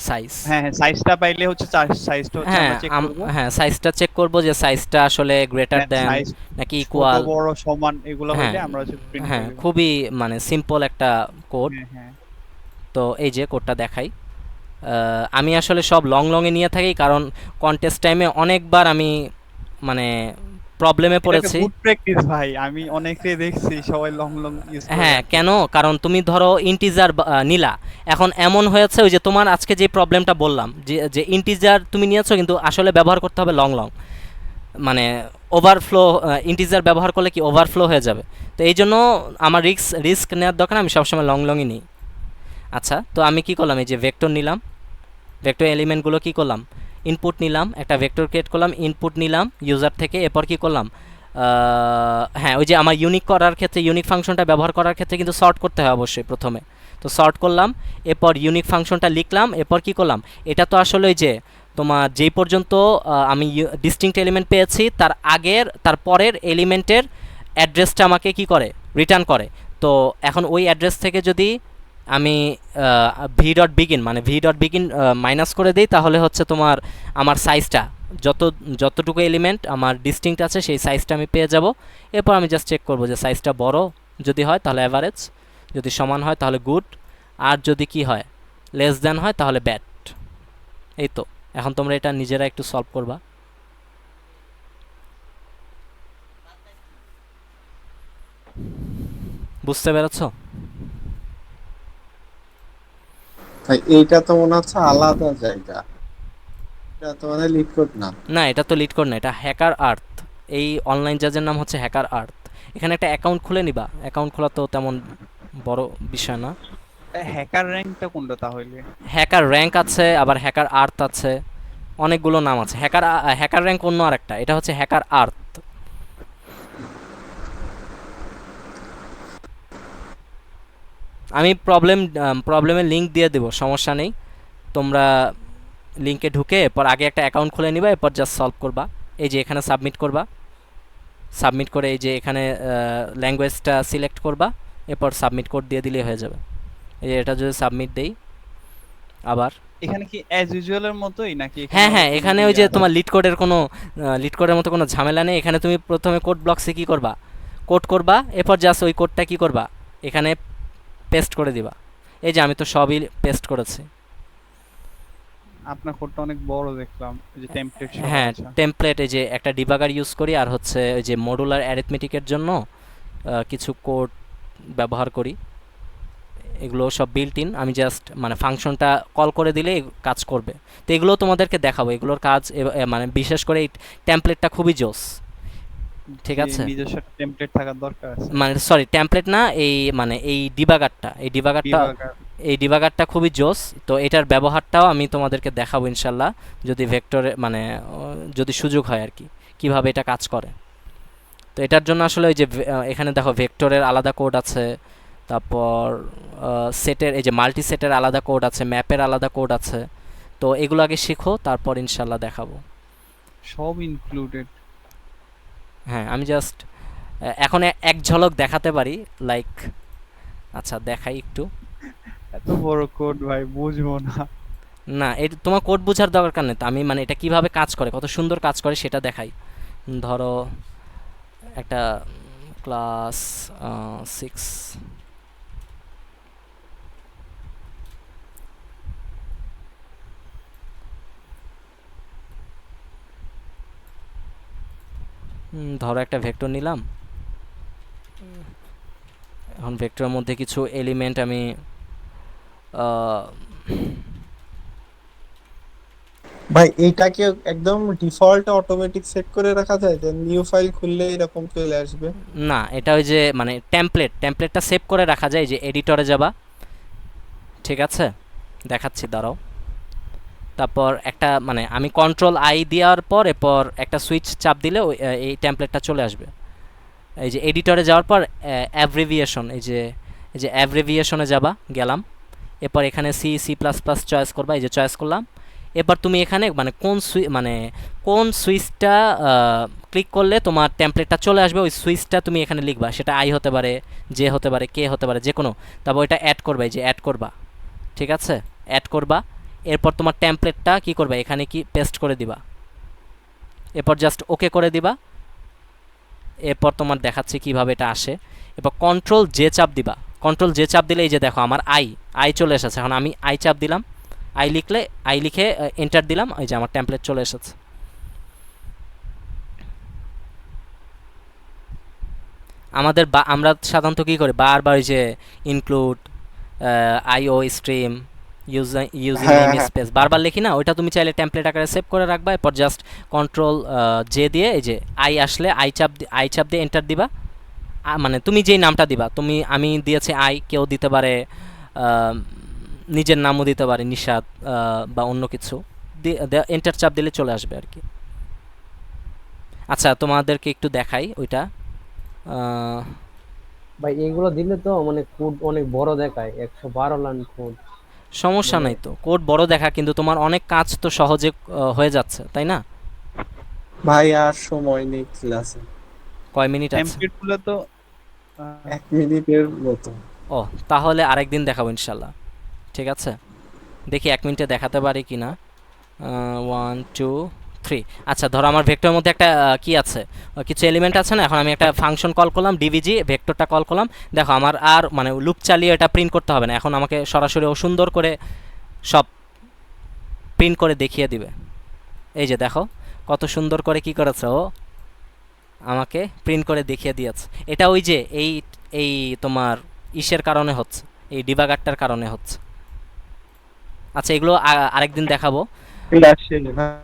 সাইজ, হ্যাঁ হ্যাঁ, সাইজটা পাইলে হচ্ছে সাইজটা হচ্ছে হ্যাঁ আমরা চেক করব। হ্যাঁ সাইজটা চেক করব যে সাইজটা আসলে গ্রেটার দ্যান সাইজ নাকি ছোট ইকুয়াল। বড় সমান এগুলো হ্যাঁ হইলে আমরা হচ্ছে প্রিন্ট হ্যাঁ, করে দেব। খুবই মানে সিম্পল একটা কোড। হ্যাঁ হ্যাঁ। তো এই যে কোডটা দেখাই। আমি আসলে সব লং লংয়ে নিয়ে থাকি, কারণ কন্টেস্ট টাইমে অনেকবার আমি মানে প্রবলেমে পড়েছি। গুড প্র্যাকটিস ভাই, আমি অনেকে দেখছি সবাই লং লং ইউজ করে। হ্যাঁ, কেন? কারণ তুমি ধরো ইন্টিজার নিলা, এখন এমন হয়েছে ওই যে তোমার আজকে যে প্রবলেমটা বললাম, যে ইন্টিজার তুমি নিয়েছো কিন্তু আসলে ব্যবহার করতে হবে লং লং, মানে ওভারফ্লো, ইন্টিজার ব্যবহার করলে কি ওভারফ্লো হয়ে যাবে। তো এই জন্য আমার রিস্ক নেওয়ার দরকার, আমি সবসময় লং লংই নিই। আচ্ছা, তো আমি কি করলাম, এই যে ভেক্টর নিলাম, ভেক্টর এলিমেন্টগুলো কি করলাম, ইনপুট নিলাম, একটা ভেক্টর ক্রিয়েট করলাম, ইনপুট নিলাম ইউজার থেকে, এরপর কি করলাম, হ্যাঁ ওই যে আমার ইউনিক করার ক্ষেত্রে, ইউনিক ফাংশনটা ব্যবহার করার ক্ষেত্রে কিন্তু সর্ট করতে হয় অবশ্যই প্রথমে, তো সর্ট করলাম, এরপর ইউনিক ফাংশনটা লিখলাম, এরপর কি করলাম, এটা তো আসলে ওই যে তোমার যেই পর্যন্ত আমি ডিস্টিংক্ট এলিমেন্ট পেয়েছি তার পরের এলিমেন্টের অ্যাড্রেসটা আমাকে কি করে, রিটার্ন করে। তো এখন ওই অ্যাড্রেস থেকে যদি আমি ভি ডট বিগিন মানে ভি ডট বিগিন মাইনাস করে দিই, তাহলে হচ্ছে তোমার আমার সাইজটা যতটুকু এলিমেন্ট আমার ডিস্টিংক্ট আছে সেই সাইজটা আমি পেয়ে যাব। এরপর আমি জাস্ট চেক করব যে সাইজটা বড় যদি হয় তাহলে অ্যাভারেজ, যদি সমান হয় তাহলে গুড, আর যদি কি হয় লেস দ্যান হয় তাহলে ব্যাড। এই তো, এখন তোমরা এটা নিজেরা একটু সলভ করবা। বুঝতে পেরেছো? ভাই এইটা তো মনে হচ্ছে আলাদা জায়গা, এটা তো মানে লিড কোড না। না, এটা তো লিড কোড না, এটা হ্যাকার আর্থ। এই অনলাইন জাজের নাম হচ্ছে হ্যাকার আর্থ। এখানে একটা অ্যাকাউন্ট খুলে নিবা, অ্যাকাউন্ট খোলা তো তেমন বড় বিষয় না। হ্যাকার র্যাঙ্কটা কোনটা তাহলে? হ্যাকার র্যাঙ্ক আছে, আবার হ্যাকার আর্থ আছে, অনেকগুলো নাম আছে। হ্যাকার র্যাঙ্ক অন্য আরেকটা, এটা হচ্ছে হ্যাকার আর্থ। আমি প্রবলেমের লিঙ্ক দিয়ে দেবো, সমস্যা নেই। তোমরা লিঙ্কে ঢুকে এরপর আগে একটা অ্যাকাউন্ট খুলে নিবা, এরপর জাস্ট সলভ করবা। এই যে এখানে সাবমিট করবা, সাবমিট করে এই যে এখানে ল্যাঙ্গুয়েজটা সিলেক্ট করবা, এরপর সাবমিট কোড দিয়ে দিলেই হয়ে যাবে। এই যে এটা যদি সাবমিট দেই আবার, এখানে কি অ্যাজ ইউজুয়ালের মতোই নাকি হ্যাঁ আবার হ্যাঁ, কোনো এখানে ওই যে আছে? তোমার লিড কোডের মতো কোনো ঝামেলা নেই। এখানে তুমি প্রথমে কোড ব্লকসে কী করবা, কোড করবা, এরপর জাস্ট ওই কোডটা কী করবা এখানে পেস্ট করে দিবা। এই যে আমি তো সবই পেস্ট করেছি। আপনার কোডটা অনেক বড় দেখলাম, এই যে টেমপ্লেট সহ। হ্যাঁ, আচ্ছা, টেমপ্লেট, এই যে একটা ডিবাগার ইউজ করি, আর হচ্ছে ওই যে মডুলার অ্যারিথমেটিকের জন্য কিছু কোড ব্যবহার করি। এগুলো সব বিল্ট ইন, আমি জাস্ট মানে ফাংশনটা কল করে দিলে কাজ করবে। তো এগুলো তোমাদেরকে দেখাবো, এগুলোর কাজ মানে বিশেষ করে এই টেমপ্লেটটা খুবই জোস। ঠিক যে আছে, নিজস্ব টেমপ্লেট থাকার দরকার আছে। মানে সরি টেমপ্লেট না, এই মানে এই ডিবাগারটা ডিবাগার। এই ডিবাগারটা খুবই জোস। তো এটার ব্যবহারটাও আমি তোমাদেরকে দেখাবো ইনশাল্লাহ, যদি ভেক্টরে মানে যদি সুযোগ হয় আর কি, কীভাবে এটা কাজ করে। তো এটার জন্য আসলে ওই যে এখানে দেখো ভেক্টরের আলাদা কোড আছে, তারপর সেটের এই যে মাল্টি সেটের আলাদা কোড আছে, ম্যাপের আলাদা কোড আছে। তো এগুলো আগে শিখো, তারপর ইনশাল্লাহ দেখাবো। সব ইনক্লুডেড। হ্যাঁ, আমি জাস্ট এখন এক ঝলক দেখাতে পারি, লাইক আচ্ছা দেখাই একটু। এত বড় কোড ভাই বুঝবো না। না, এটা তোমার কোড বোঝার দরকার নেই তো, আমি মানে এটা কিভাবে কাজ করে, কত সুন্দর কাজ করে সেটা দেখাই। ধরো একটা ক্লাস 6, ধরো একটা ভেক্টর নিলাম। এখন ভেক্টরের মধ্যে কিছু এলিমেন্ট আমি ভাই এইটা কি একদম ডিফল্ট অটোমেটিক সেট করে রাখা যায় যে নিউ ফাইল খুললে এরকম চলে আসবে? না, এটা ওই যে মানে টেমপ্লেটটা সেভ করে রাখা যায়, যে এডিটরে যাবা। ঠিক আছে, দেখাচ্ছি দাঁড়াও। তারপর একটা মানে আমি কন্ট্রোল আই দেওয়ার পর এরপর একটা সুইচ চাপ দিলে এই টেমপ্লেটটা চলে আসবে। এই যে এডিটরে যাওয়ার পর অ্যাব্রিভিয়েশন, এই যে অ্যাব্রিভিয়েশনে যাবা, গেলাম। এরপর এখানে সি++ চয়েস করবা, এই যে চয়েস করলাম। এবার তুমি এখানে মানে কোন সুইচটা ক্লিক করলে তোমার টেমপ্লেটটা চলে আসবে, ওই সুইচটা তুমি এখানে লিখবা। সেটা আই হতে পারে, জে হতে পারে, কে হতে পারে, যে কোনো। তারপর ওইটা অ্যাড করবা, এই যে অ্যাড করবা। ঠিক আছে, অ্যাড করবা। এরপর তোমার টেমপ্লেটটা কি করবা, এখানে কি পেস্ট করে দিবা। এরপর জাস্ট ওকে করে দিবা। এরপর তোমার দেখাচ্ছি কিভাবে এটা আসে। এরপর কন্ট্রোল জে চাপ দিবা। কন্ট্রোল জে চাপ দিলে এই যে দেখো আমার আই চলে এসেছে। এখন আমি আই চাপ দিলাম, আই লিখে এন্টার দিলাম, এই যে আমার টেমপ্লেট চলে এসেছে। আমরা সাধারণত কী করি, বারবার ওই যে ইনক্লুড আইও স্ট্রিম ইউজিং হ্যাঁ নেম হ্যাঁ, স্পেস বারবার লিখি না, ওইটা তুমি চাইলে টেমপ্লেট আকারে সেভ করে রাখবা। এরপর জাস্ট কন্ট্রোল জে দিয়ে এই যে আসলে আই চাপ দিয়ে এন্টার দিবা। মানে তুমি যেই নামটা দিবা, আমি দিয়েছি আই, কেউ দিতে পারে নিজের নামও দিতে পারে, নিশাদ বা অন্য কিছু। এন্টার চাপ দিলে চলে আসবে আর কি। আচ্ছা, তোমাদেরকে একটু দেখাই ওইটা। ভাই এগুলো দিলে তো মানে কোড অনেক বড় দেখায়, 112 লাইন কোড। সমস্যা মানে নাই তো, কোড বড় দেখা, কিন্তু তোমার অনেক কাজ তো সহজে হয়ে যাচ্ছে, তাই না? ভাই আর সময় নেই ক্লাসে, কয় মিনিট আছে? টেমপ্লেট গুলো তো 1 মিনিটের মতো। ও তাহলে আরেকদিন দেখাবো ইনশাল্লাহ, ঠিক আছে। দেখি 1 মিনিটে দেখাতে পারি কি না। 1 2 3। আচ্ছা ধরো আমার ভেক্টরের মধ্যে একটা কি আছে, কিছু এলিমেন্ট আছে না, এখন আমি একটা ফাংশন কল করলাম ডিভিজি, ভেক্টরটা কল করলাম। দেখো আমার আর মানে লুপ চালিয়ে এটা প্রিন্ট করতে হবে না, এখন আমাকে সরাসরি ও সুন্দর করে সব প্রিন্ট করে দেখিয়ে দিবে। এই যে দেখো কত সুন্দর করে কি করেছে ও, আমাকে প্রিন্ট করে দেখিয়ে দিয়েছে। এটা ওই যে এই এই তোমার ইসের কারণে হচ্ছে, এই ডিবাগারটার কারণে হচ্ছে। আচ্ছা এগুলো আরেকদিন দেখাবো। ক্লাস শেষে, হ্যাঁ।